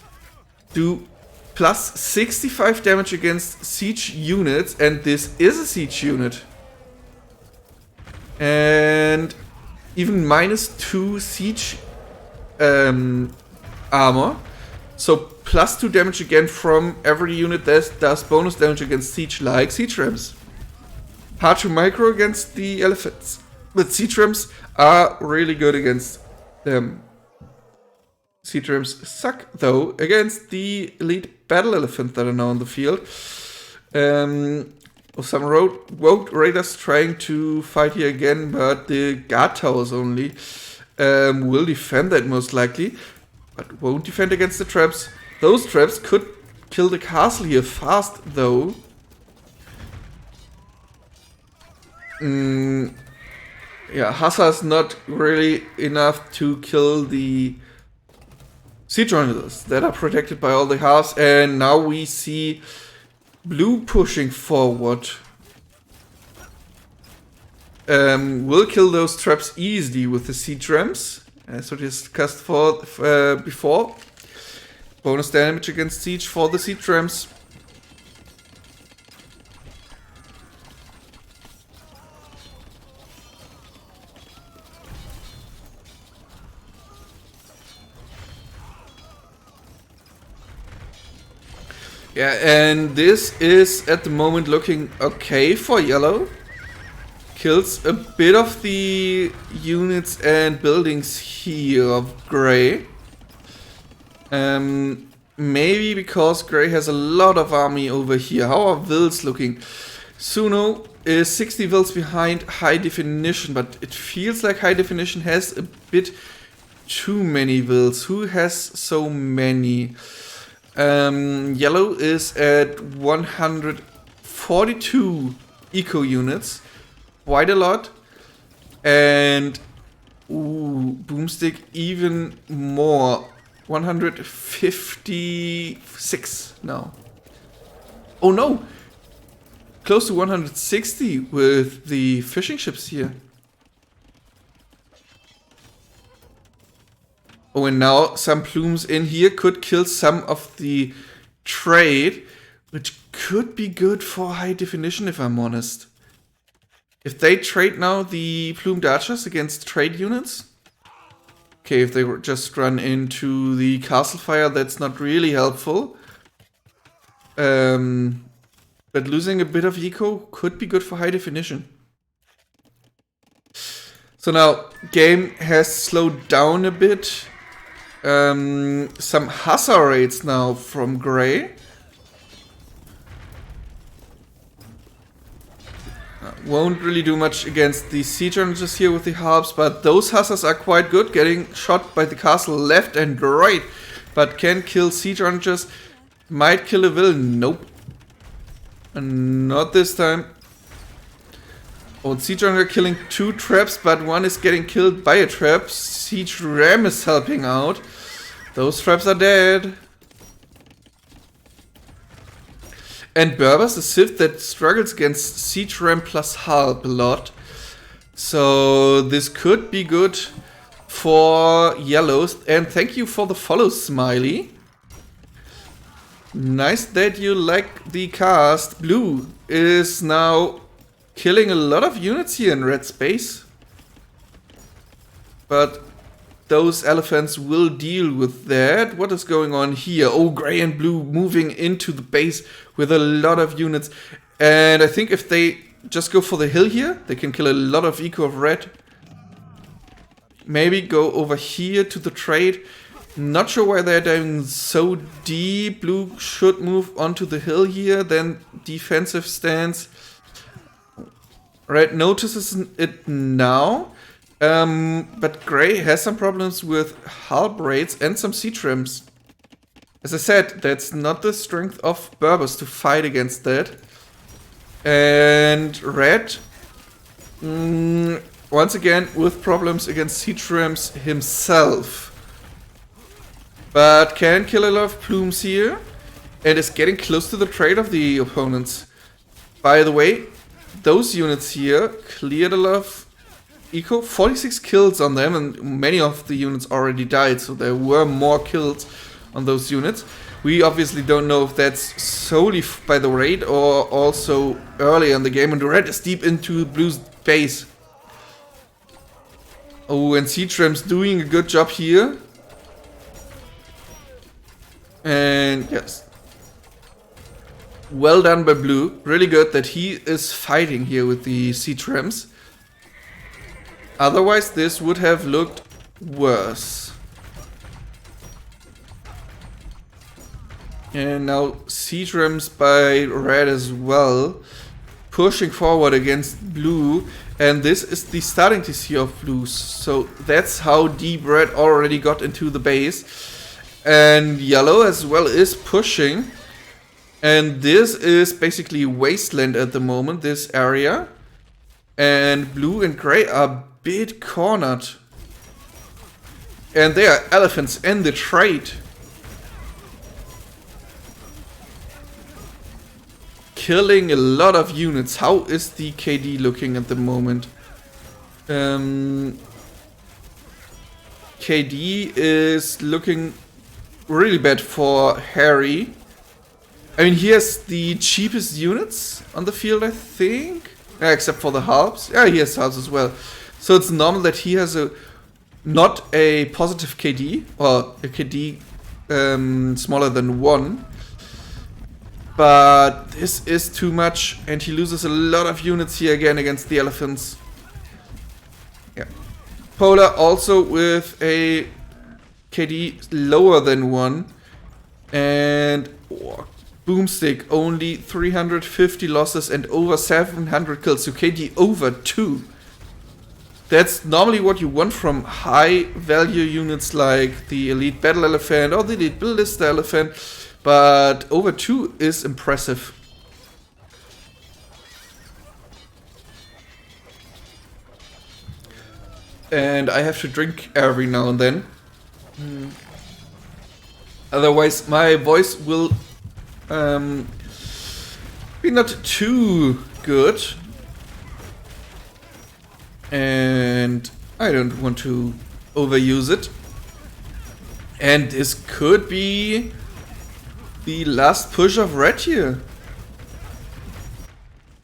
do plus 65 damage against siege units, and this is a siege unit. And even -2 siege armor. So plus 2 damage again from every unit that does bonus damage against siege, like siege rams. Hard to micro against the elephants, but siege rams are really good against them. Siege rams suck though against the elite battle elephant that are now on the field. Some rogue raiders trying to fight here again, but the guard towers only will defend that most likely, but won't defend against the traps. Those traps could kill the castle here fast though. Yeah, hussars not really enough to kill the siege runners that are protected by all the halves, and now we see blue pushing forward. We'll kill those traps easily with the siege rams, as we discussed before. Bonus damage against siege for the siege rams. Yeah, and this is at the moment looking okay for yellow. Kills a bit of the units and buildings here of Grey. Maybe because Grey has a lot of army over here. How are Wills looking? SuNo is 60 Wills behind high definition, but it feels like high definition has a bit too many Wills. Who has so many? Yellow is at 142 eco units, quite a lot, and boomstick even more, 156 now. Oh no, close to 160 with the fishing ships here. Oh, and now some plumes in here could kill some of the trade, which could be good for high definition if I'm honest. If they trade now the plumed archers against trade units. Okay, if they just run into the castle fire, that's not really helpful. But losing a bit of eco could be good for high definition. So now, game has slowed down a bit. Some hussar raids now from Grey. Won't really do much against the siege runners here with the harps, but those hussars are quite good, getting shot by the castle left and right, but can kill siege runners. Might kill a villain. Nope. Not this time. Oh, siege runner killing 2 traps, but one is getting killed by a trap. Siege ram is helping out. Those traps are dead. And Berber's a Sith that struggles against siege ram plus harp a lot. So this could be good for yellows. And thank you for the follow, Smiley. Nice that you like the cast. Blue is now killing a lot of units here in red space. But those elephants will deal with that. What is going on here? Oh, Grey and Blue moving into the base with a lot of units. And I think if they just go for the hill here, they can kill a lot of eco of red. Maybe go over here to the trade. Not sure why they're doing so deep. Blue should move onto the hill here, then defensive stance. Red notices it now, but Gray has some problems with hull braids and some sea trims. As I said, that's not the strength of Berbers to fight against that. And Red, once again, with problems against sea trims himself. But can kill a lot of plumes here. And is getting close to the trade of the opponents. By the way, those units here cleared a lot of eco. 46 kills on them, and many of the units already died. So there were more kills on those units. We obviously don't know if that's solely by the raid or also early in the game. And the red is deep into blue's base. Oh, and C-Tram's doing a good job here. And yes. Well done by blue. Really good that he is fighting here with the C-Trams. Otherwise this would have looked worse. And now C-Trams by red as well. Pushing forward against blue. And this is the starting TC of blue. So that's how deep red already got into the base. And yellow as well is pushing. And this is basically wasteland at the moment, this area. And blue and gray are a bit cornered. And they are elephants in the trade. Killing a lot of units. How is the KD looking at the moment? KD is looking really bad for Harry. I mean, he has the cheapest units on the field, I think. Yeah, except for the halves. Yeah, he has halves as well. So it's normal that he has not a positive KD, or a KD smaller than 1. But this is too much, and he loses a lot of units here again against the elephants. Yeah. Polar also with a KD lower than 1. And Boomstick only 350 losses and over 700 kills. So KD over 2. That's normally what you want from high value units like the Elite Battle Elephant or the Elite Ballista Elephant. But over 2 is impressive. And I have to drink every now and then. Otherwise my voice will be not too good. And I don't want to overuse it. And this could be the last push of red here.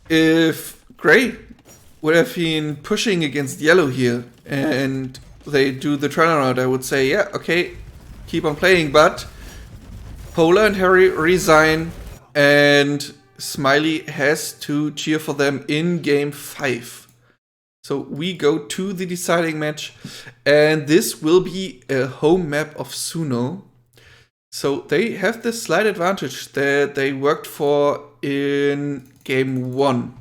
If gray would have been pushing against yellow here and they do the turnaround, I would say, yeah, okay, keep on playing. But Polar and Harry resign and Smiley has to cheer for them in game 5. So we go to the deciding match, and this will be a home map of SuNo. So they have this slight advantage that they worked for in game 1.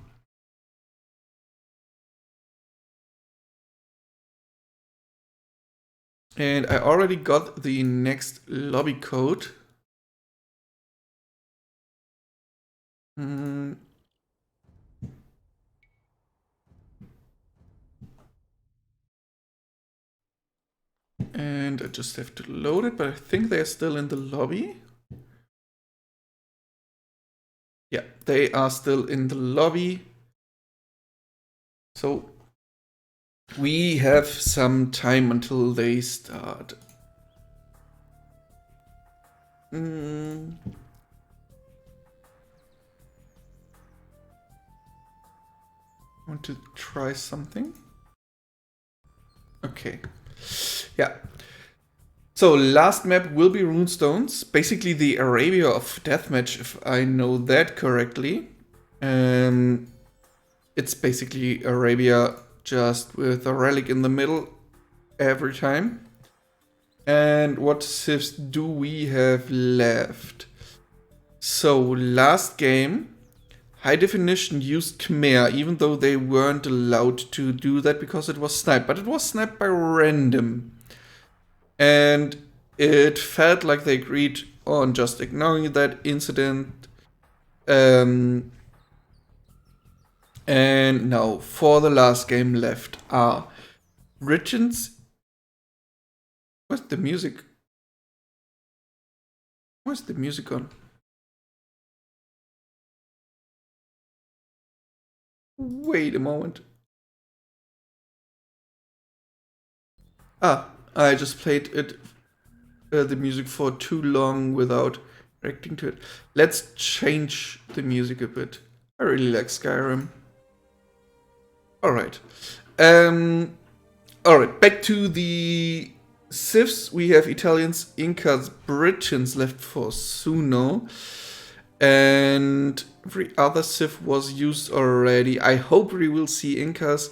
And I already got the next lobby code. And I just have to load it, but I think they're still in the lobby. Yeah, they are still in the lobby. So we have some time until they start. Want to try something? Okay. Yeah. So last map will be Runestones. Basically the Arabia of Deathmatch, if I know that correctly. It's basically Arabia just with a relic in the middle every time. And what civs do we have left? So last game, High Definition used Khmer, even though they weren't allowed to do that because it was sniped. But it was sniped by random. And it felt like they agreed on just ignoring that incident. And now, for the last game left are Richens. What's the music? Where's the music on? Wait a moment. I just played it, the music for too long without reacting to it. Let's change the music a bit. I really like Skyrim. Alright. Alright, back to the civs. We have Italians, Incas, Britons left for SuNo. And every other civ was used already. I hope we will see Incas.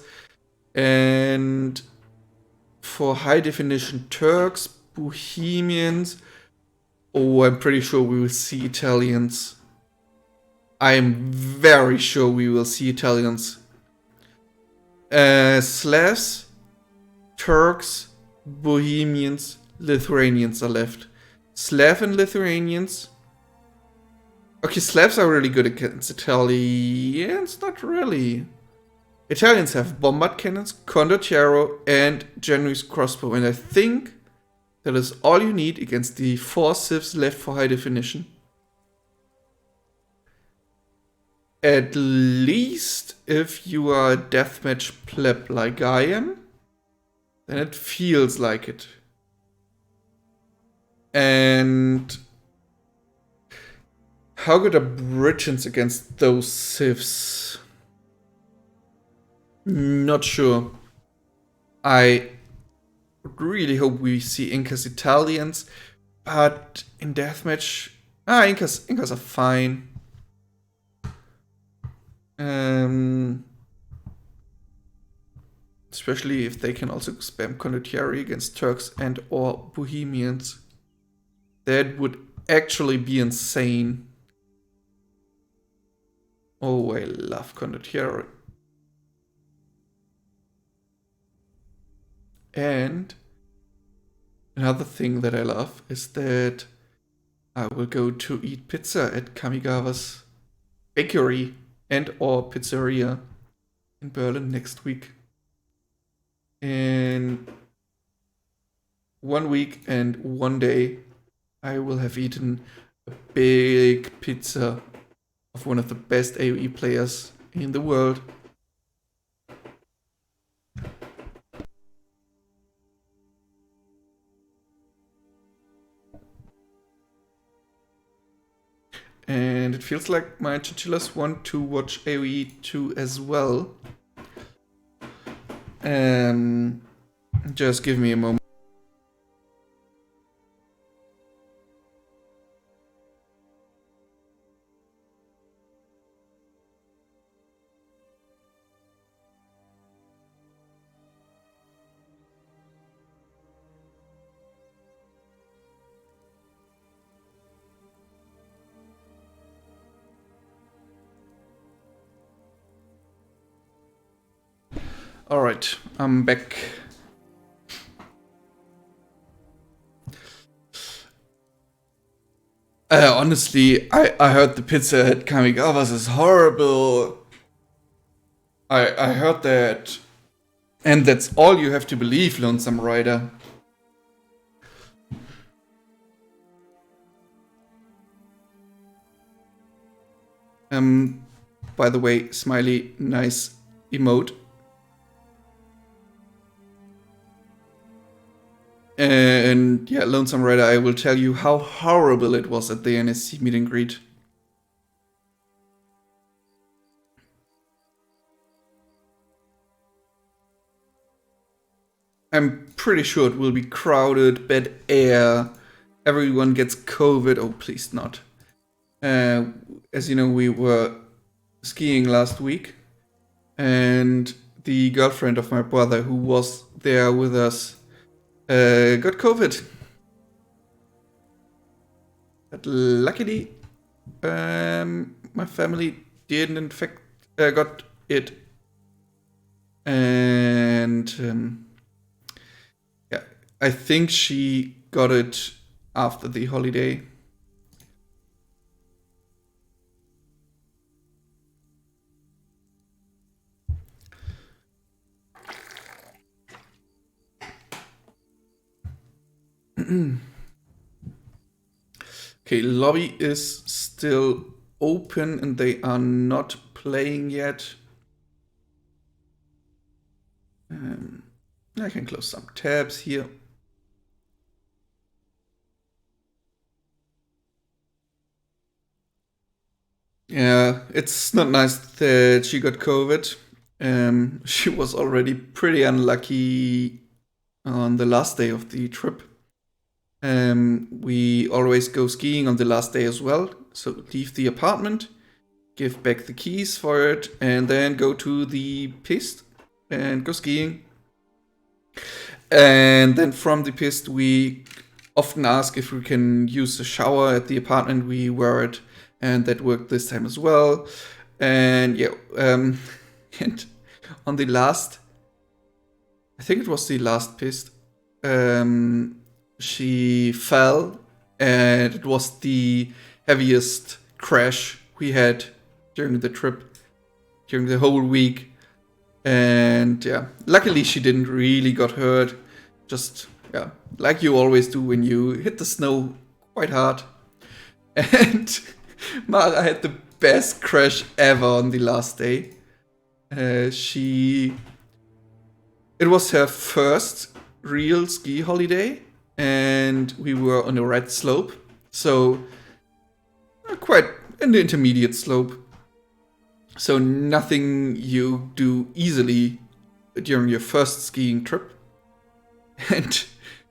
And for high definition, Turks, Bohemians. Oh, I'm pretty sure we will see Italians. I am very sure we will see Italians. Slavs, Turks, Bohemians, Lithuanians are left. Slav and Lithuanians. Okay, Slavs are really good against Italians, not really. Italians have bombard cannons, condottiero, and Genoese crossbow, and I think that is all you need against the 4 civs left for high definition. At least if you are a deathmatch pleb like I am, then it feels like it. And how good are Britons against those civs? Not sure. I really hope we see Incas Italians, but in deathmatch, Incas are fine. Especially if they can also spam condottieri against Turks and or Bohemians. That would actually be insane. Oh, I love condottieri. And another thing that I love is that I will go to eat pizza at Kamigawa's bakery and or pizzeria in Berlin next week. In 1 week and 1 day, I will have eaten a big pizza of one of the best AoE players in the world. And it feels like my chinchillas want to watch AoE 2 as well. Just give me a moment. Alright, I'm back. Honestly, I heard the pizza at Kamigawa's is horrible. I heard that. And that's all you have to believe, Lonesome Rider. By the way, Smiley, nice emote. And yeah, Lonesome Rider, I will tell you how horrible it was at the NSC meet and greet. I'm pretty sure it will be crowded, bad air, everyone gets COVID. Oh, please not. As you know, we were skiing last week, and the girlfriend of my brother, who was there with us, got COVID. But luckily, my family didn't in fact got it, and yeah, I think she got it after the holiday. Okay, lobby is still open and they are not playing yet. I can close some tabs here. Yeah, it's not nice that she got COVID. She was already pretty unlucky on the last day of the trip. We always go skiing on the last day as well. So leave the apartment, give back the keys for it, and then go to the piste and go skiing. And then from the piste, we often ask if we can use the shower at the apartment we were at, and that worked this time as well. And yeah, and on the last, I think it was the last piste, she fell, and it was the heaviest crash we had during the trip, during the whole week. And yeah, luckily she didn't really got hurt. Just, yeah, like you always do when you hit the snow quite hard. And Mara had the best crash ever on the last day. It was her first real ski holiday, and we were on a red slope, so quite in the intermediate slope. So nothing you do easily during your first skiing trip. And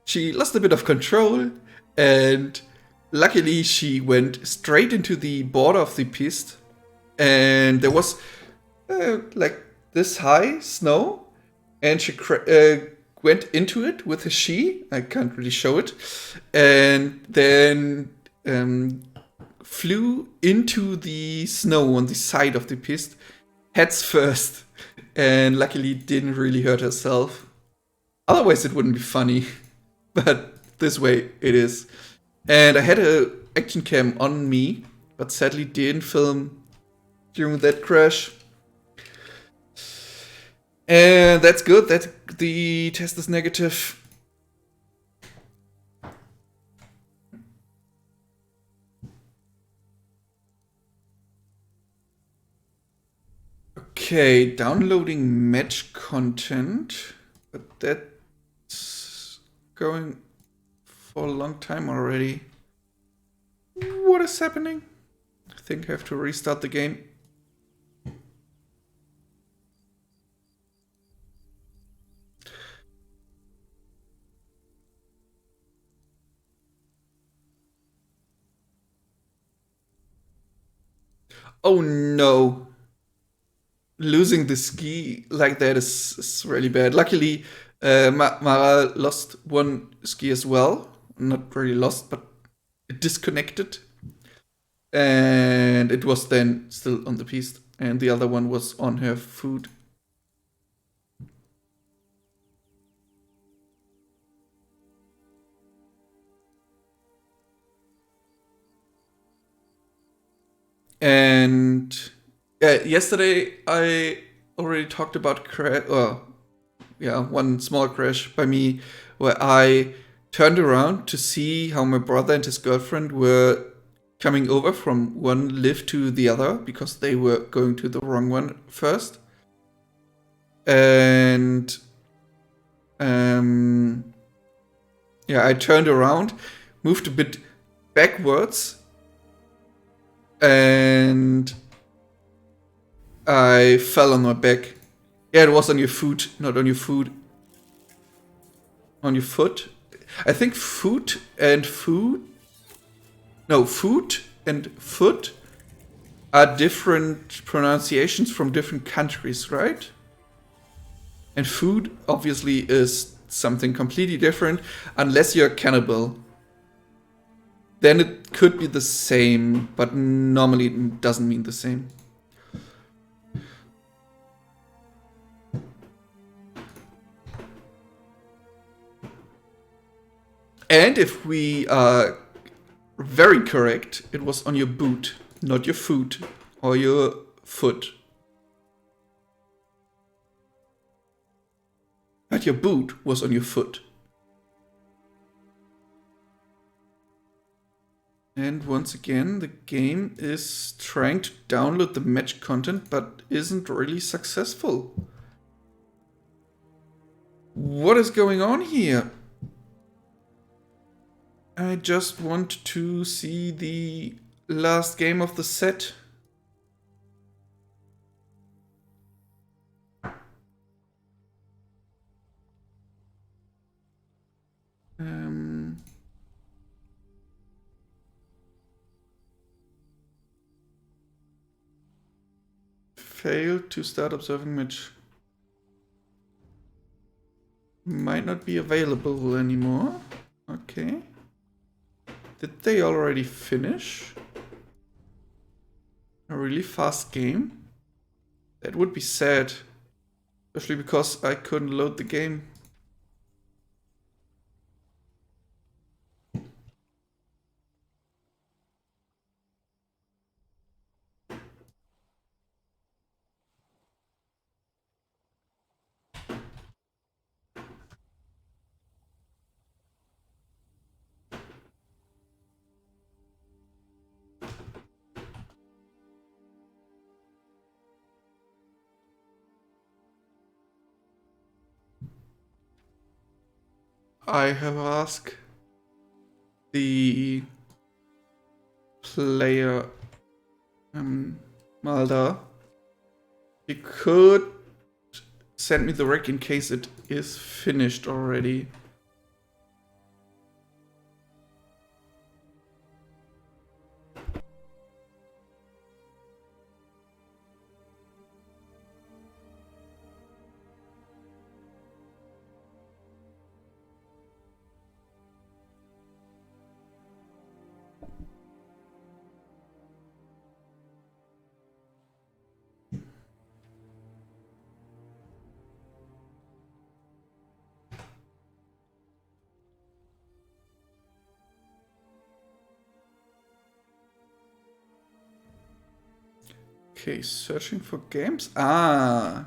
she lost a bit of control, and luckily she went straight into the border of the piste, and there was like this high snow, and she went into it with a ski. I can't really show it, and then flew into the snow on the side of the piste, heads first, and luckily didn't really hurt herself. Otherwise it wouldn't be funny, but this way it is. And I had a action cam on me, but sadly didn't film during that crash. And that's good that the test is negative. Okay, downloading match content, but that's going for a long time already. What is happening? I think I have to restart the game. Oh no. Losing the ski like that is really bad. Luckily, Mara lost one ski as well. Not really lost, but it disconnected. And it was then still on the piste. And the other one was on her foot. And yesterday I already talked about one small crash by me where I turned around to see how my brother and his girlfriend were coming over from one lift to the other because they were going to the wrong one first. And I turned around, moved a bit backwards, and I fell on my back. Yeah, it was on your foot, not on your food. On your foot. I think foot and food. No, foot and foot are different pronunciations from different countries, right? And food obviously is something completely different, unless you're cannibal. then it could be the same, but normally it doesn't mean the same. And if we are very correct, it was on your boot, not your foot or your foot. But your boot was on your foot. And once again, the game is trying to download the match content, but isn't really successful. What is going on here? I just want to see the last game of the set. Failed to start observing match. Might not be available anymore. Okay. Did they already finish? A really fast game? That would be sad. Especially because I couldn't load the game. I have asked the player Malda. He could send me the rec in case it is finished already. Okay, searching for games. Ah,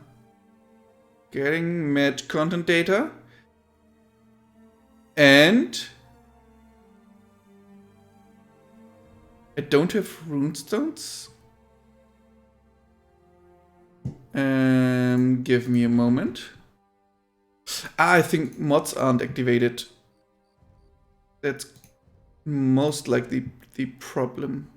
getting match content data. And I don't have runestones. Give me a moment. I think mods aren't activated. That's most likely the problem.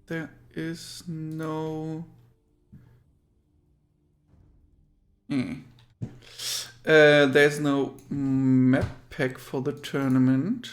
There is no... there's no map pack for the tournament.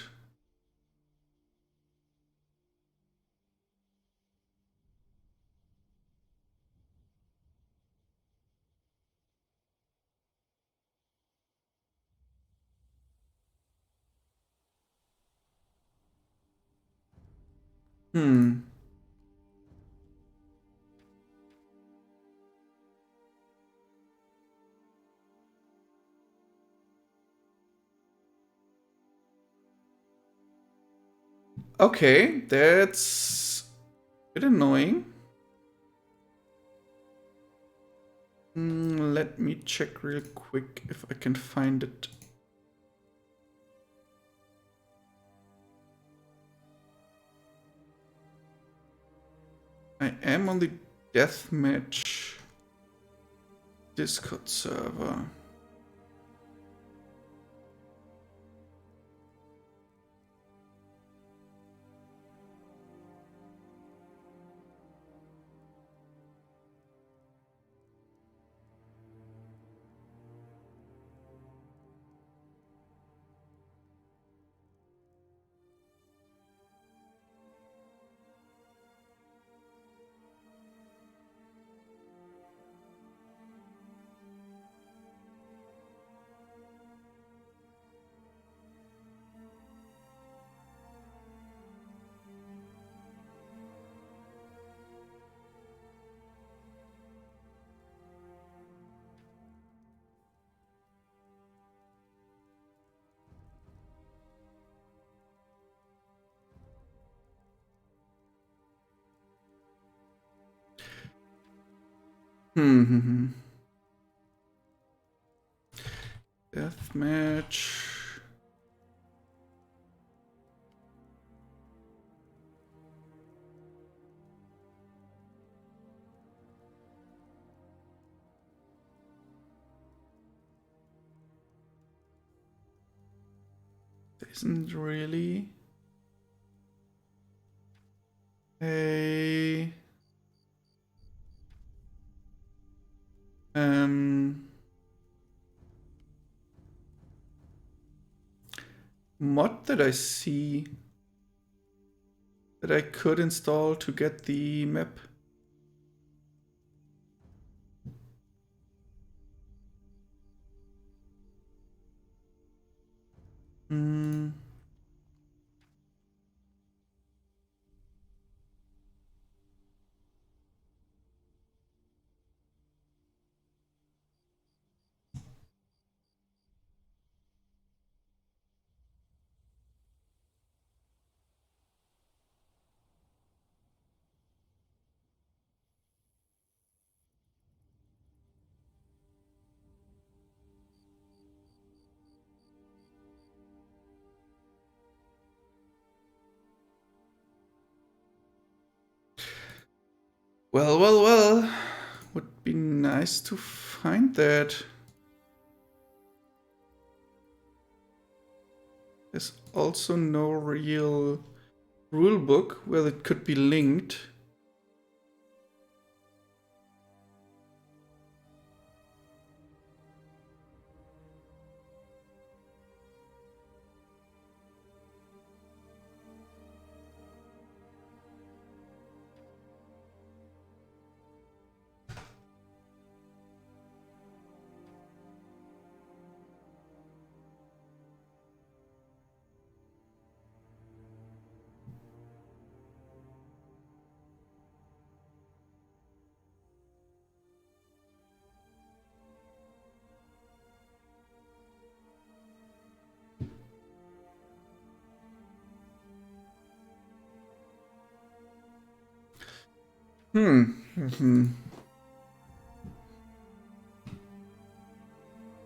Okay, that's a bit annoying. Let me check real quick if I can find it. I am on the deathmatch Discord server. Deathmatch. Isn't really a mod that I see that I could install to get the map. Well. Would be nice to find that. There's also no real rulebook where it could be linked.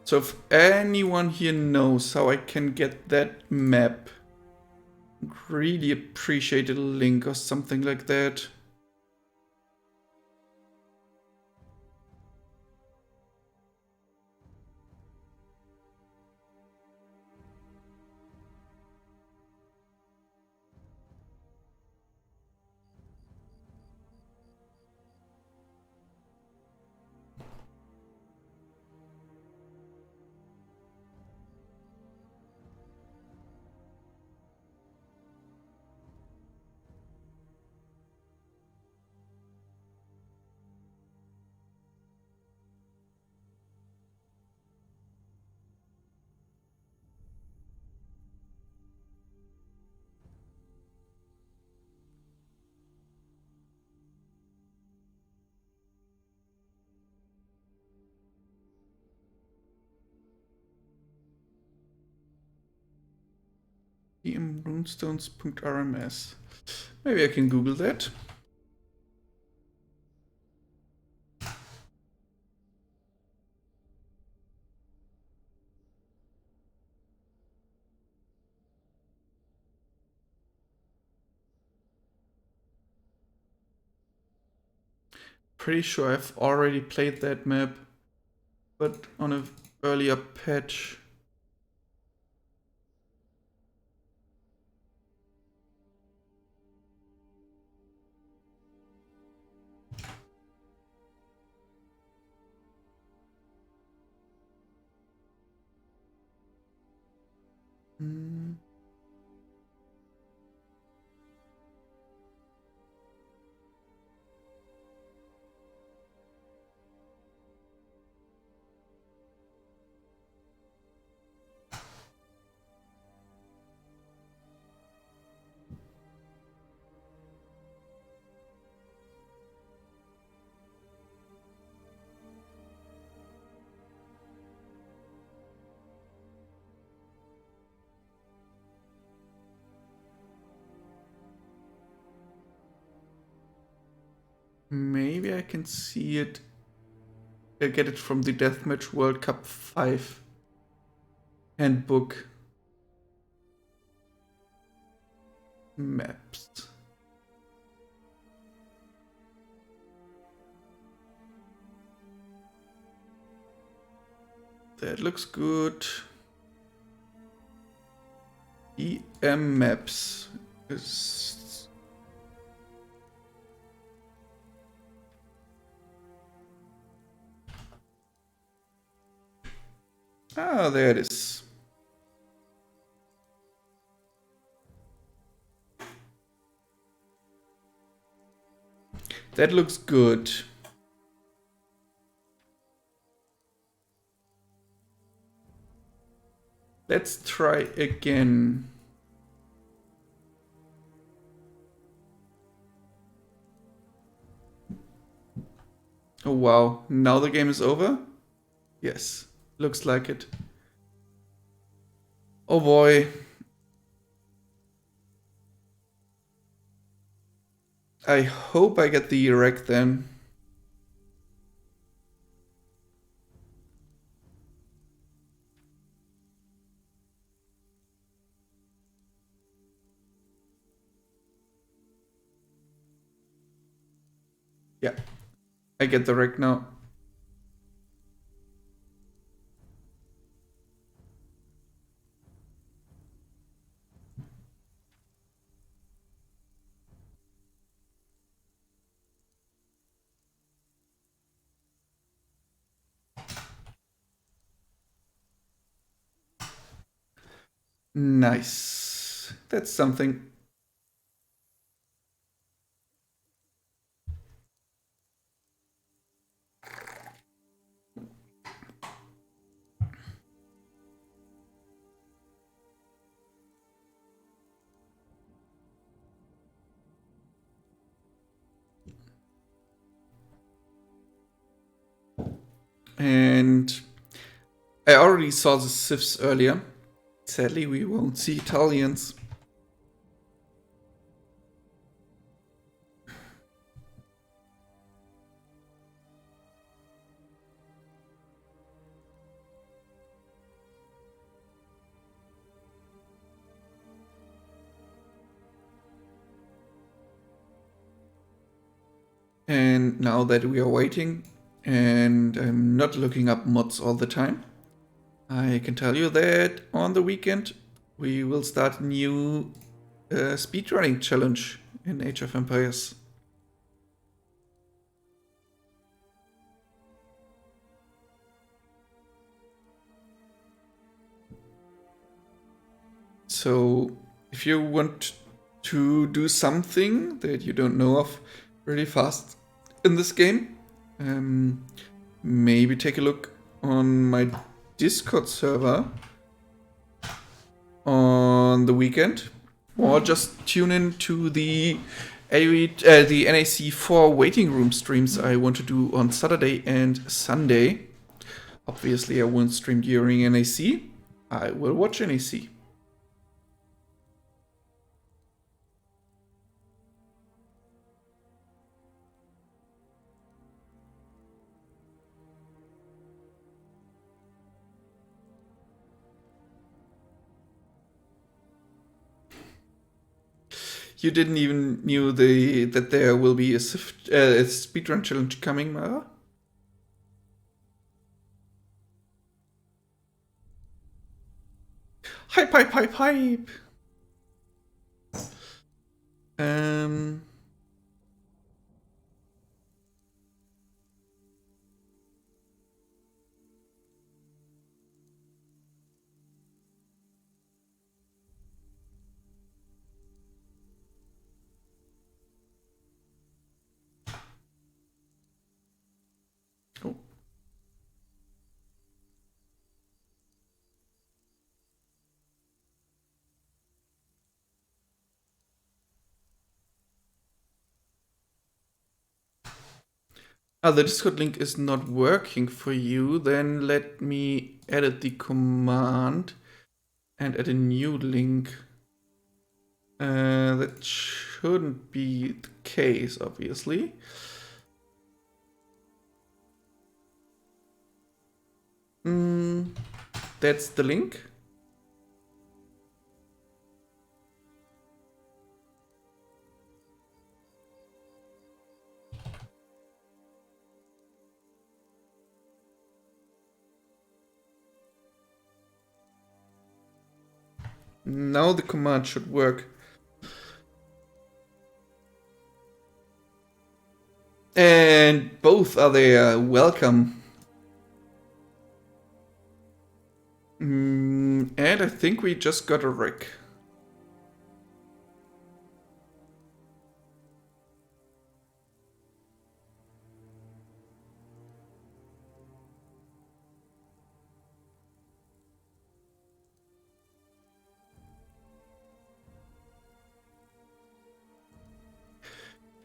So if anyone here knows how I can get that map, I'd really appreciate a link or something like that. runestones.rms. Maybe I can Google that. Pretty sure I've already played that map, but on an earlier patch. Hmm. Maybe I can see it. Get it from the Deathmatch World Cup 5 handbook. Maps. That looks good. EM maps is... Ah, there it is. That looks good. Let's try again. Oh wow, now the game is over? Yes, looks like it. Oh boy. I hope I get the wreck then. Yeah, I get the wreck now. Nice. That's something. And I already saw the civs earlier. Sadly, we won't see Italians. And now that we are waiting and I'm not looking up mods all the time, I can tell you that on the weekend we will start a new speedrunning challenge in Age of Empires. So if you want to do something that you don't know of really fast in this game, maybe take a look on my Discord server on the weekend, or just tune in to the the NAC 4 waiting room streams I want to do on Saturday and Sunday. Obviously, I won't stream during NAC. I will watch NAC. You didn't even knew that there will be a speedrun challenge coming, Mara? Hype, hype, hype, hype! Oh. The Discord link is not working for you. Then let me edit the command and add a new link. That shouldn't be the case, obviously. That's the link. Now the command should work. And both are there. Welcome. And I think we just got a wreck.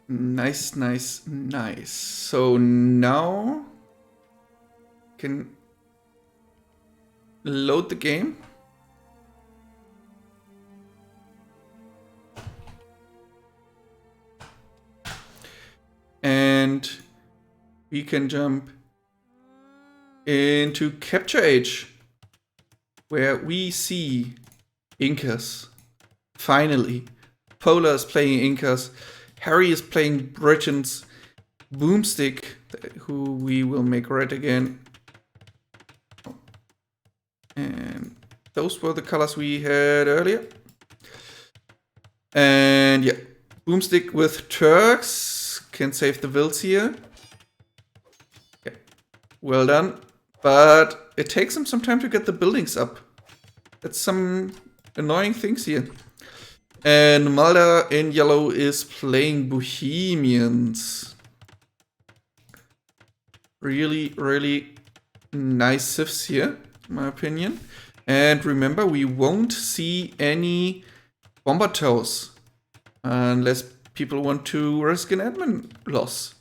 Nice, nice, nice. So now can load the game. And we can jump into Capture Age, where we see Incas. Finally, Polar is playing Incas. Harry is playing Britons. Boomstick, who we will make red again. And those were the colors we had earlier. And yeah, Boomstick with Turks can save the Wills here. Okay. Well done. But it takes him some time to get the buildings up. That's some annoying things here. And Malda in yellow is playing Bohemians. Really, really nice civs here, in my opinion. And remember, we won't see any bomber toes unless people want to risk an admin loss.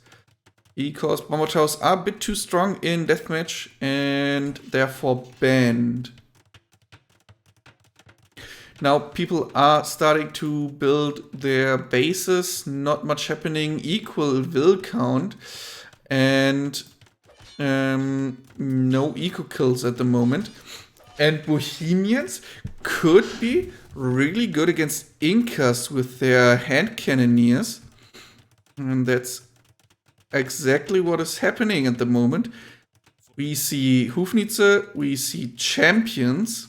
Because bomber toes are a bit too strong in deathmatch and therefore banned. Now people are starting to build their bases, not much happening, equal will count, and no eco kills at the moment. And Bohemians could be really good against Incas with their hand cannoneers. And that's exactly what is happening at the moment. We see Hufnitze, we see champions,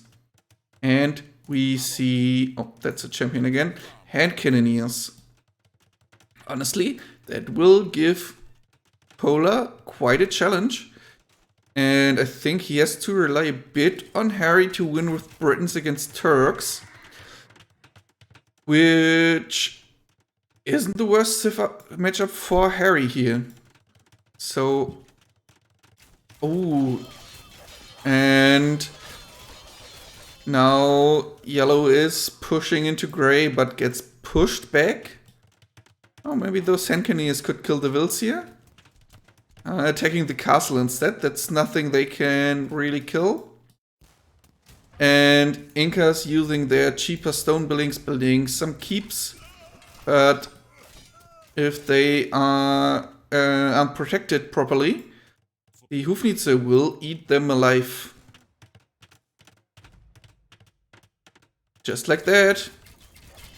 and we see, oh, that's a champion again, hand cannoneers. Honestly, that will give Polar quite a challenge. And I think he has to rely a bit on Harry to win with Britons against Turks. Which isn't the worst matchup for Harry here. So, oh, and now yellow is pushing into gray, but gets pushed back. Oh, maybe those hand cannoneers could kill the Wills here. Attacking the castle instead. That's nothing they can really kill. And Incas using their cheaper stone buildings, building some keeps. But if they are unprotected properly, the Hufnitze will eat them alive. Just like that.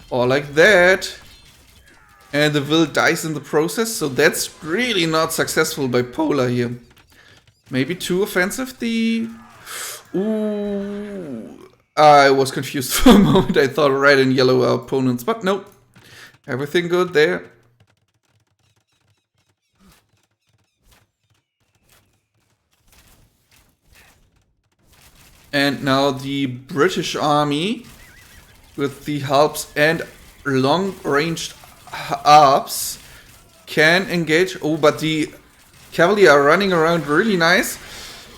Or like that. And the Will dies in the process, so that's really not successful by Polar here. Maybe too offensive, the... Ooh... I was confused for a moment. I thought red and yellow are opponents, but nope. Everything good there. And now the British army with the Halps and long-ranged Arps can engage. Oh, but the cavalry are running around really nice.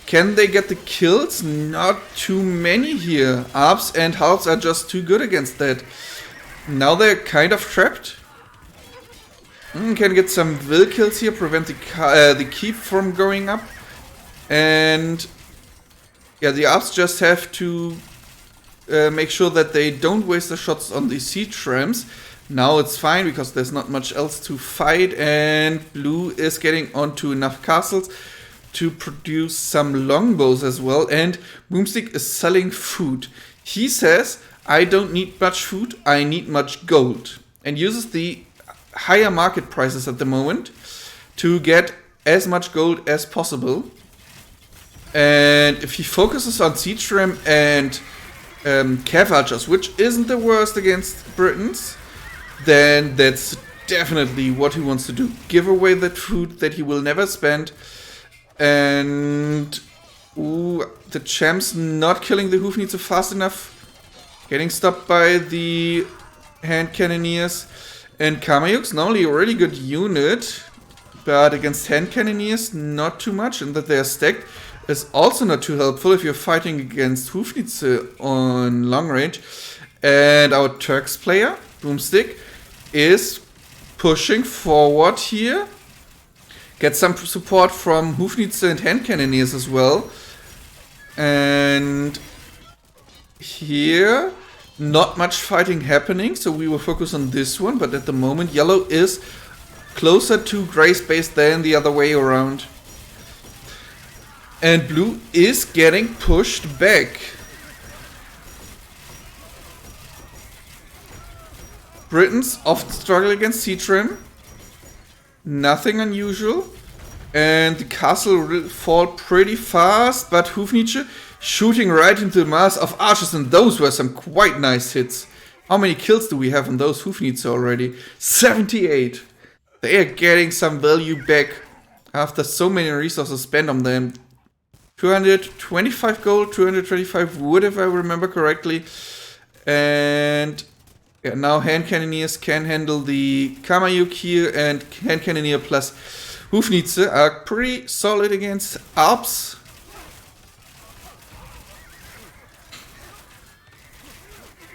Can they get the kills? Not too many here. Arps and Halps are just too good against that. Now they're kind of trapped. Can get some will kills here, prevent the keep from going up. And yeah, the Arps just have to make sure that they don't waste the shots on the siege rams. Now it's fine because there's not much else to fight, and blue is getting onto enough castles to produce some longbows as well, and Boomstick is selling food. He says, I don't need much food, I need much gold, and uses the higher market prices at the moment to get as much gold as possible. And if he focuses on siege ram and cav archers, which isn't the worst against Britons, then that's definitely what he wants to do. Give away that food that he will never spend. And ooh, the champ's not killing the Hoofnitzer fast enough. Getting stopped by the hand cannoneers. And Kamayuk's normally a really good unit, but against hand cannoneers, not too much. And that they're stacked is also not too helpful if you're fighting against Hoofnitzer on long range. And our Turks player, Boomstick, is pushing forward here. Get some support from Hoofnitzer and hand cannoneers as well. And here, not much fighting happening, so we will focus on this one. But at the moment, yellow is closer to gray's base than the other way around. And blue is getting pushed back. Britons often struggle against siege ram. Nothing unusual. And the castle will fall pretty fast, but Hoofnitzer shooting right into the mass of archers, and those were some quite nice hits. How many kills do we have on those Hoofnitzer already? 78. They are getting some value back after so many resources spent on them. 225 gold, 225 wood if I remember correctly. And yeah, now hand cannoneers can handle the Kamayuk here, and hand cannoneer plus Hoofnitzer are pretty solid against Alps.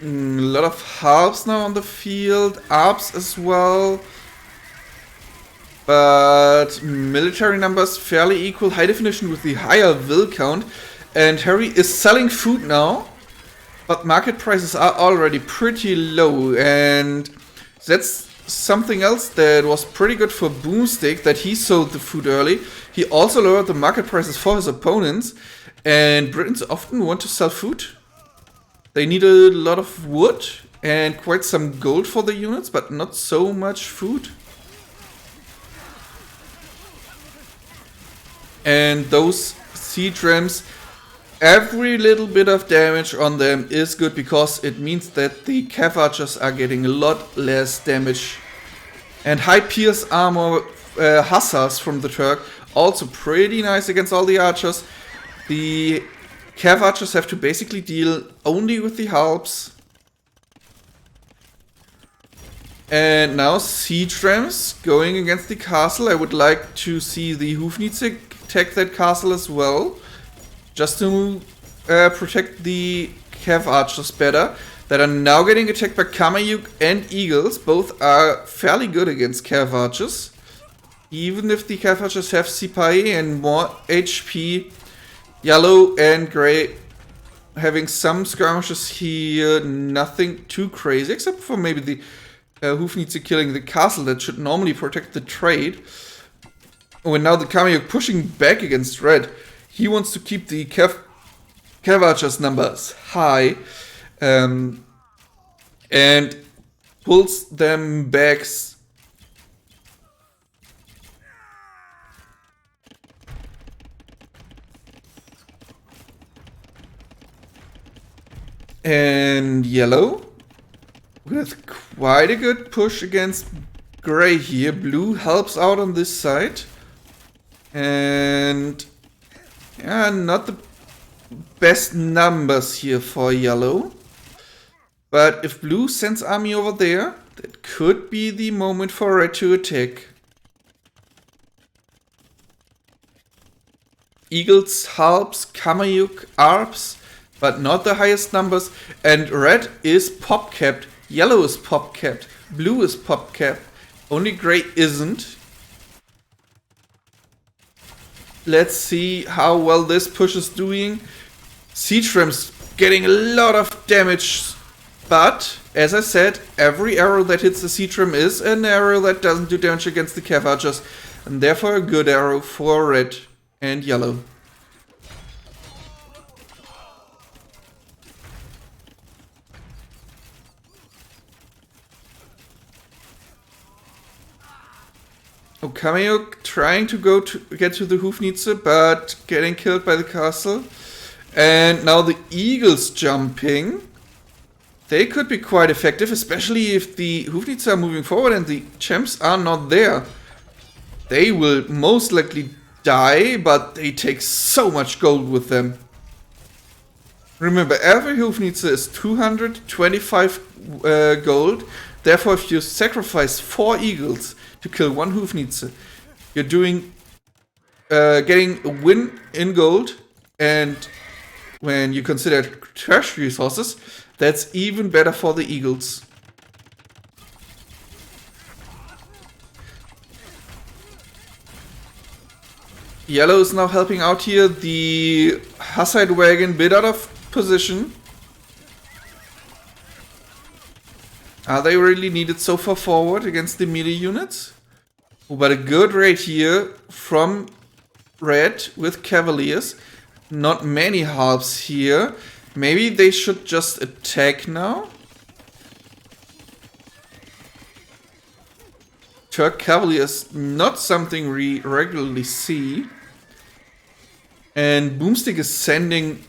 A lot of halves now on the field, Alps as well. But military numbers fairly equal, high definition with the higher will count. And Harry is selling food now. But market prices are already pretty low, and that's something else that was pretty good for Boomstick, that he sold the food early. He also lowered the market prices for his opponents, and Britons often want to sell food. They need a lot of wood and quite some gold for the units, but not so much food. And those siege rams, every little bit of damage on them is good, because it means that the cav archers are getting a lot less damage. And high pierce armor hussars from the Turk, also pretty nice against all the archers. The cav archers have to basically deal only with the halps. And now siege rams going against the castle. I would like to see the Hoofnitzer attack that castle as well, just to protect the cav archers better, that are now getting attacked by Kamayuk and Eagles. Both are fairly good against cav archers. Even if the cav archers have Sipahi and more HP, yellow and gray having some skirmishes here, nothing too crazy, except for maybe the Hoofnitzer killing the castle that should normally protect the trade. Oh, and now the Kamayuk pushing back against red. He wants to keep the cav archers numbers high, and pulls them back And yellow with quite a good push against gray here. Blue helps out on this side. And yeah, not the best numbers here for yellow. But if blue sends army over there, that could be the moment for red to attack. Eagles, Harps, Kamayuk, Arps, but not the highest numbers. And red is pop capped, yellow is pop capped, blue is pop capped, only gray isn't. Let's see how well this push is doing. Siege Ram's getting a lot of damage, but as I said, every arrow that hits the Siege Ram is an arrow that doesn't do damage against the Cav Archers, and therefore a good arrow for red and yellow. Kameyuk trying to get to the Hufnitze, but getting killed by the castle. And now the Eagles jumping. They could be quite effective, especially if the Hufnitze are moving forward and the champs are not there. They will most likely die, but they take so much gold with them. Remember, every Hufnitze is 225 gold. Therefore, if you sacrifice 4 eagles to kill 1 Hufnitze, you're getting a win in gold. And when you consider trash resources, that's even better for the eagles. Yellow is now helping out here. The Hussite wagon bit out of position. Are they really needed so far forward against the melee units? Oh, but a good raid here from red with cavaliers. Not many harps here. Maybe they should just attack now. Turk cavaliers, not something we regularly see. And Boomstick is sending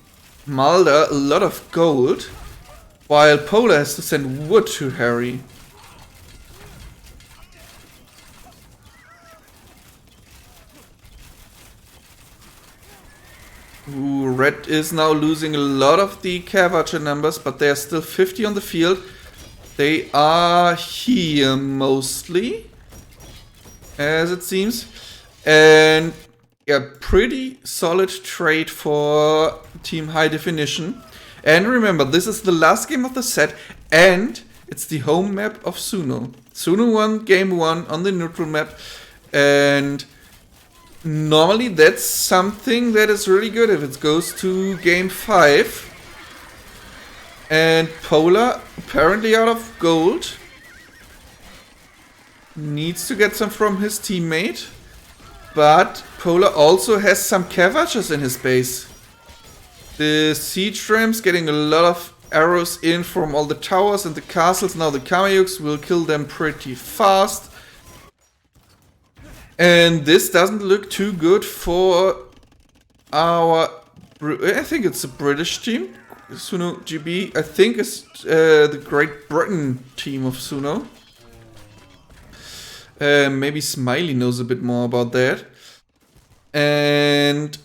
Mulder a lot of gold, while Polar has to send wood to Harry. Ooh, red is now losing a lot of the Cav Archer numbers, but they are still 50 on the field. They are here mostly, as it seems. And yeah, pretty solid trade for Team High Definition. And remember, this is the last game of the set, and it's the home map of SuNo. SuNo won game 1 on the neutral map, and normally that's something that is really good if it goes to game 5. And Polar, apparently out of gold, needs to get some from his teammate. But Polar also has some Cav Archers in his base. The siege rams getting a lot of arrows in from all the towers and the castles. Now the Kamayuks will kill them pretty fast. And this doesn't look too good for our... I think it's a British team. SuNo GB, I think it's the Great Britain team of SuNo. Maybe Smiley knows a bit more about that. And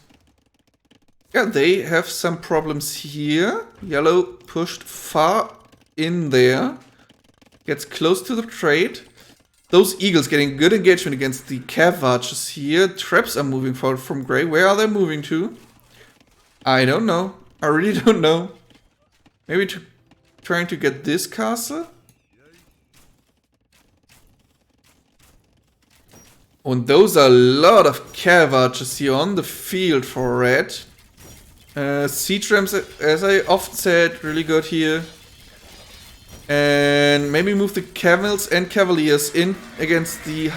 yeah, they have some problems here. Yellow pushed far in there. Gets close to the trade. Those eagles getting good engagement against the Cav Archers here. Traps are moving forward from gray. Where are they moving to? I don't know. I really don't know. Maybe trying to get this castle? And those are a lot of Cav Archers here on the field for red. Siege rams, as I often said, really good here. And maybe move the camels and cavaliers in against the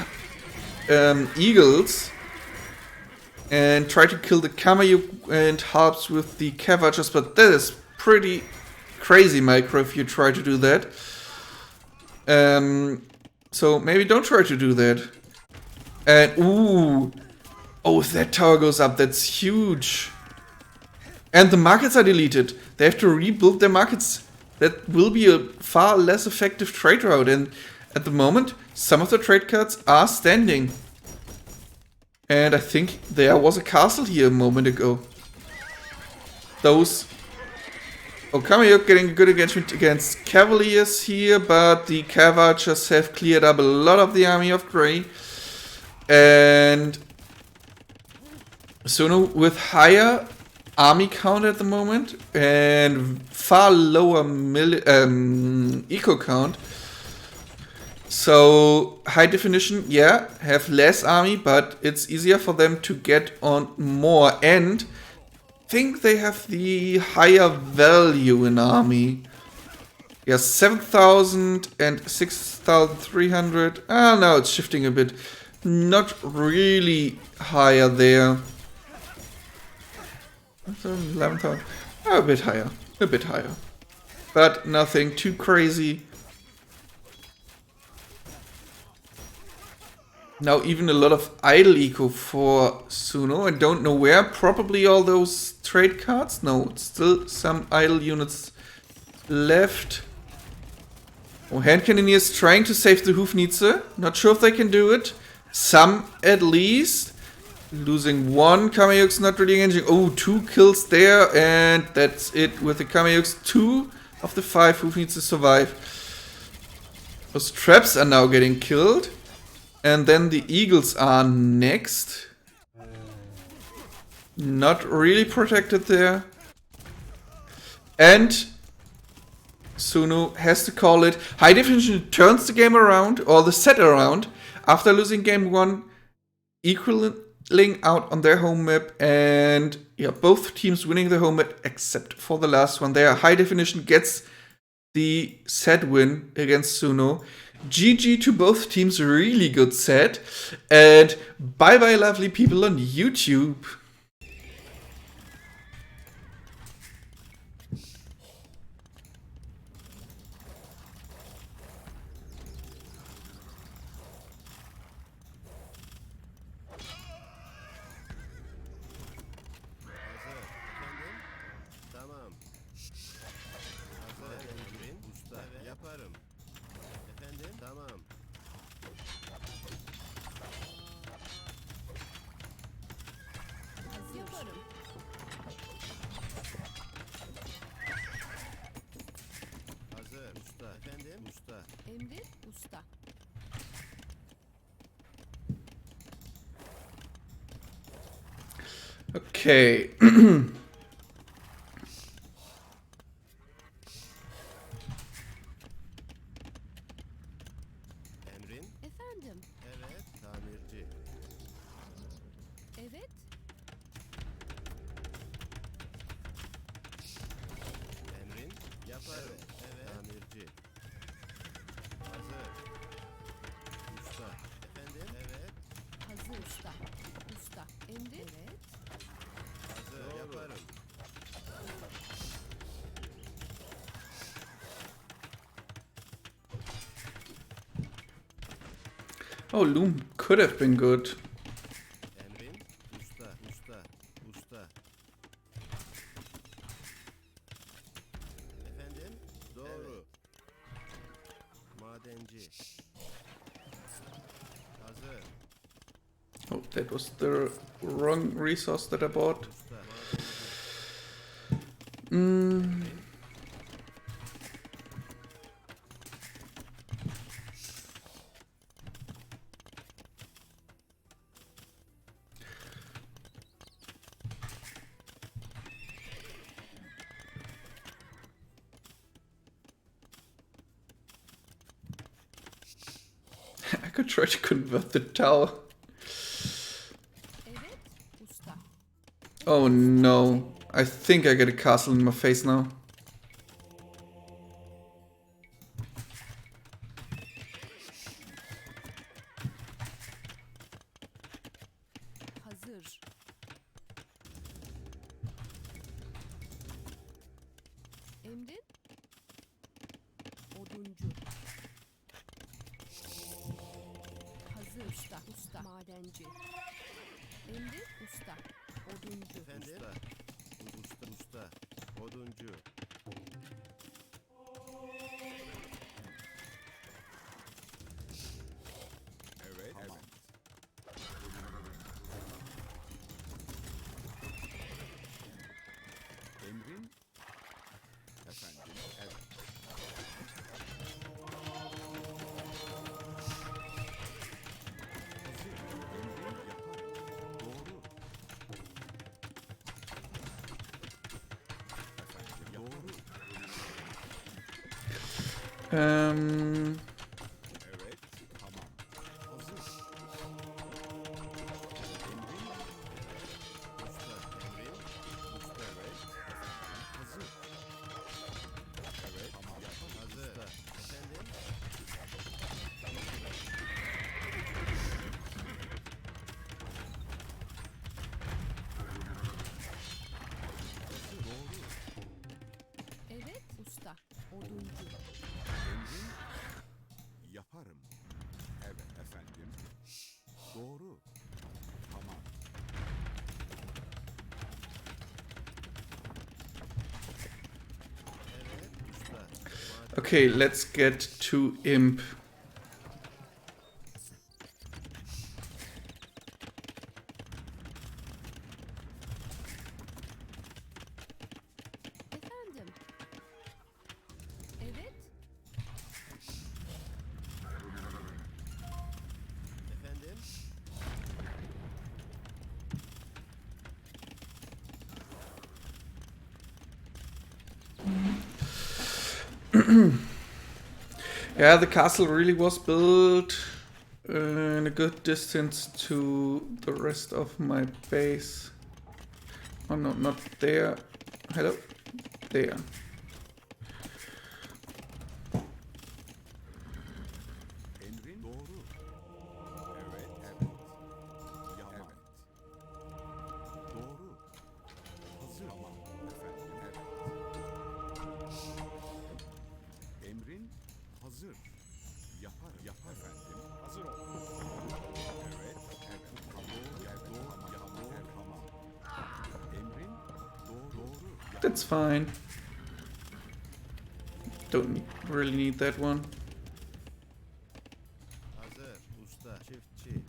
eagles. And try to kill the Kamayuk and harps with the Cav Archers. But that is pretty crazy micro if you try to do that. So maybe don't try to do that. And ooh, oh, if that tower goes up, that's huge. And the markets are deleted. They have to rebuild their markets that will be a far less effective trade route. And at the moment, some of the trade cards are standing. And I think there was a castle here a moment ago. Those... Oh, Kameyuk getting good engagement against Cavaliers here, but the Cav Archers have cleared up a lot of the army of Grey. And SuNo with higher army count at the moment and far lower eco count. So high definition, yeah, have less army, but it's easier for them to get on more. And I think they have the higher value in army. Yeah, 7,000 and 6,300. Ah, now it's shifting a bit. Not really higher there. 11,000. A bit higher. A bit higher. But nothing too crazy. Now even a lot of idle eco for SuNo. I don't know where. Probably all those trade cards. No, still some idle units left. Oh, hand cannoneers trying to save the Hufnitze. Not sure if they can do it. Some at least. Losing one. Kameyuk's not really engaging. Oh, 2 kills there. And that's it with the Kameyuks. 2 of the 5 Hufnitze survive. Those traps are now getting killed. And then the Eagles are next. Not really protected there. And SuNo has to call it. High Definition turns the game around, or the set around, after losing game 1, equaling out on their home map, and yeah, both teams winning the home map except for the last one there. High Definition gets the set win against SuNo. GG to both teams, really good set. And bye bye lovely people on YouTube. Tamam. Hazır emrin usta. Yaparım. Efendim? Tamam. Yaparım. Hazır usta. Efendim? Usta. Emrin usta. Okay. Emrin? Efendim. Evet. Tamirci. Evet. Emrin? Yaparım. Evet. Tamirci. Hazır. Usta. Efendim? Evet. Hazır usta. Usta. Emrin. Evet. Hazır. Yaparım. Oh, Loom could have been good. Emrin? Usta. Usta. Usta. Efendim? Doğru. Madenci. Hazır. Oh, that was the wrong resource that I bought. Usta. Mm. I could try to convert the tower. Evet. Usta. Oh no. I think I get a castle in my face now. Hazır. Emrin. Oduncu. Hazır usta. Usta. Madenci. Emrin usta. Oduncu. Efendim? Usta. Usta. Usta. Oduncu. Emrin. Efendim, evet. Hazır. Emrin yaparım. Doğru. Efendim, doğru. Evet, tamam. Hazır. Emrin. Usta, emrin. Usta, evet. Hazır. Evet, tamam. Yapalım. Hazır. Usta. Efendim? Hazır. Doğru. Evet usta. Oduncu. Emrin. Yaparım. Evet efendim. Doğru. Tamam. Evet usta. Okay, let's get to Imp. Efendim. Evet. Efendim? Yeah, the castle really was built in a good distance to the rest of my base. Oh no, not there. Hello? There. Emrin doğru. Evet, evet. Ya evet. Doğru. Hazır. Tamam efendim, evet. Emrin hazır. Yapar, yapar efendim. Hazır ol. Evet, evet. Doğru, evet, doğru, tamam, evet, tamam. Emrin doğru, doğru. That's fine. Really need that one. Hazır, usta, çiftçi.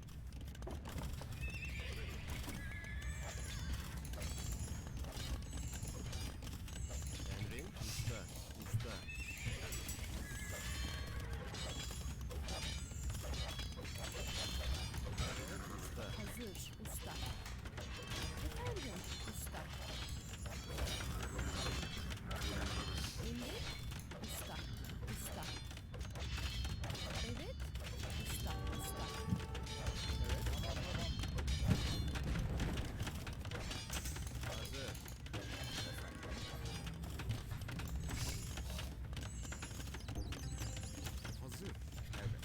Emrin, usta, usta. Evet, usta. Hazır usta. Efendim usta. Emret usta. Usta. Evet usta. Usta. Hazır. Hazır. Evet.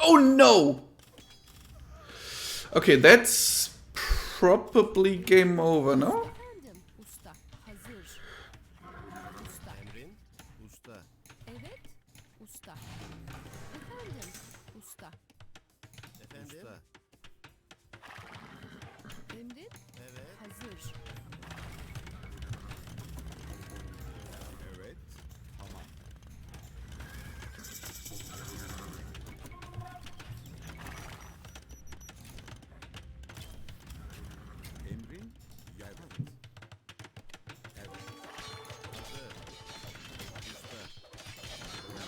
Oh no! Okay, that's probably game over, no? Efendim usta. Hazır. Usta. Emrin, usta. Evet usta. Efendim usta. Efendim? Usta. Emret Evet. hazır. Evet. Tamam. Emrin yaparız. Evet. Hazır. Usta.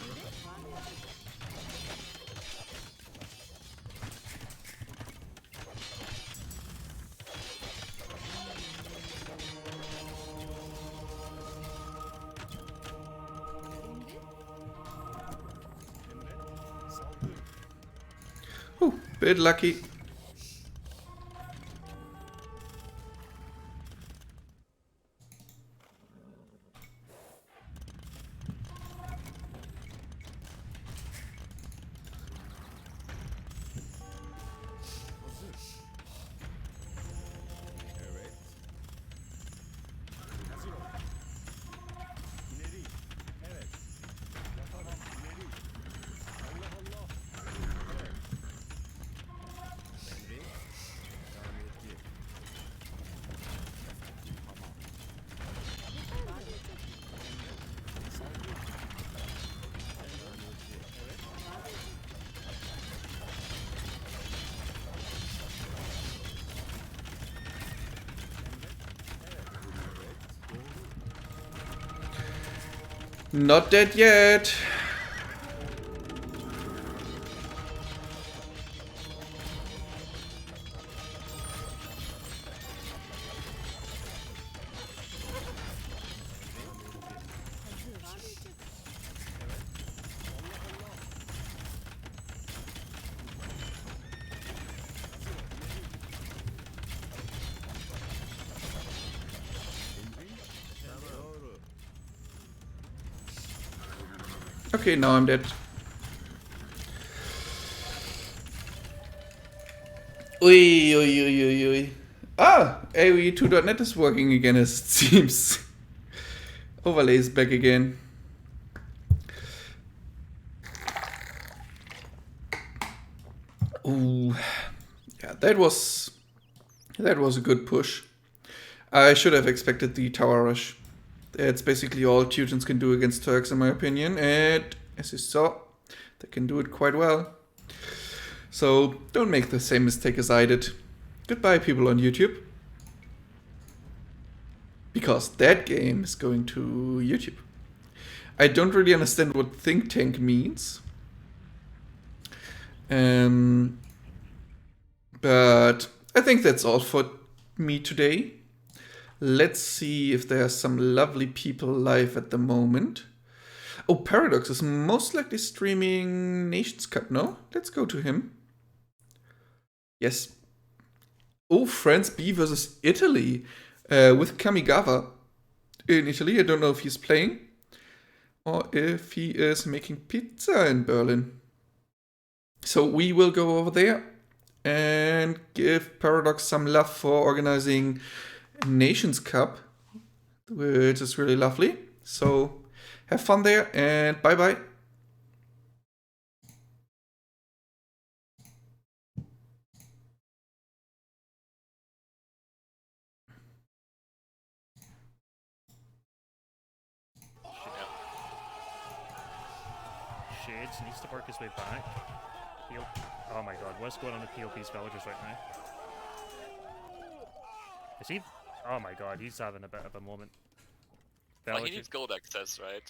Emret Emret. Saldır. Bit lucky. Hazır. Evet. Hazır ol. İleri. Evet. Yaparım. İleri. Allah Allah. Evet. Not dead yet. Okay, now I'm dead. Ui, ui, ui, ui, ui. Ah, AOE2.net is working again as it seems. Overlay is back again. Ooh, yeah, that was a good push. I should have expected the tower rush. That's basically all Teutons can do against Turks, in my opinion, and as you saw, they can do it quite well. So don't make the same mistake as I did. Goodbye, people on YouTube. Because that game is going to YouTube. I don't really understand what think tank means. But I think that's all for me today. Let's see if there are some lovely people live at the moment. Oh, Paradox is most likely streaming Nations Cup, no? Let's go to him. Yes. Oh, France B versus Italy with Kamigawa in Italy. I don't know if he's playing or if he is making pizza in Berlin. So we will go over there and give Paradox some love for organizing Nations Cup, which is really lovely. So have fun there and bye bye. Shades needs to work his way back. Oh my god, what's going on with PLP's villagers right now? Is he? Oh my god, he's having a bit of a moment. Well, he Villagers. needs gold access, right?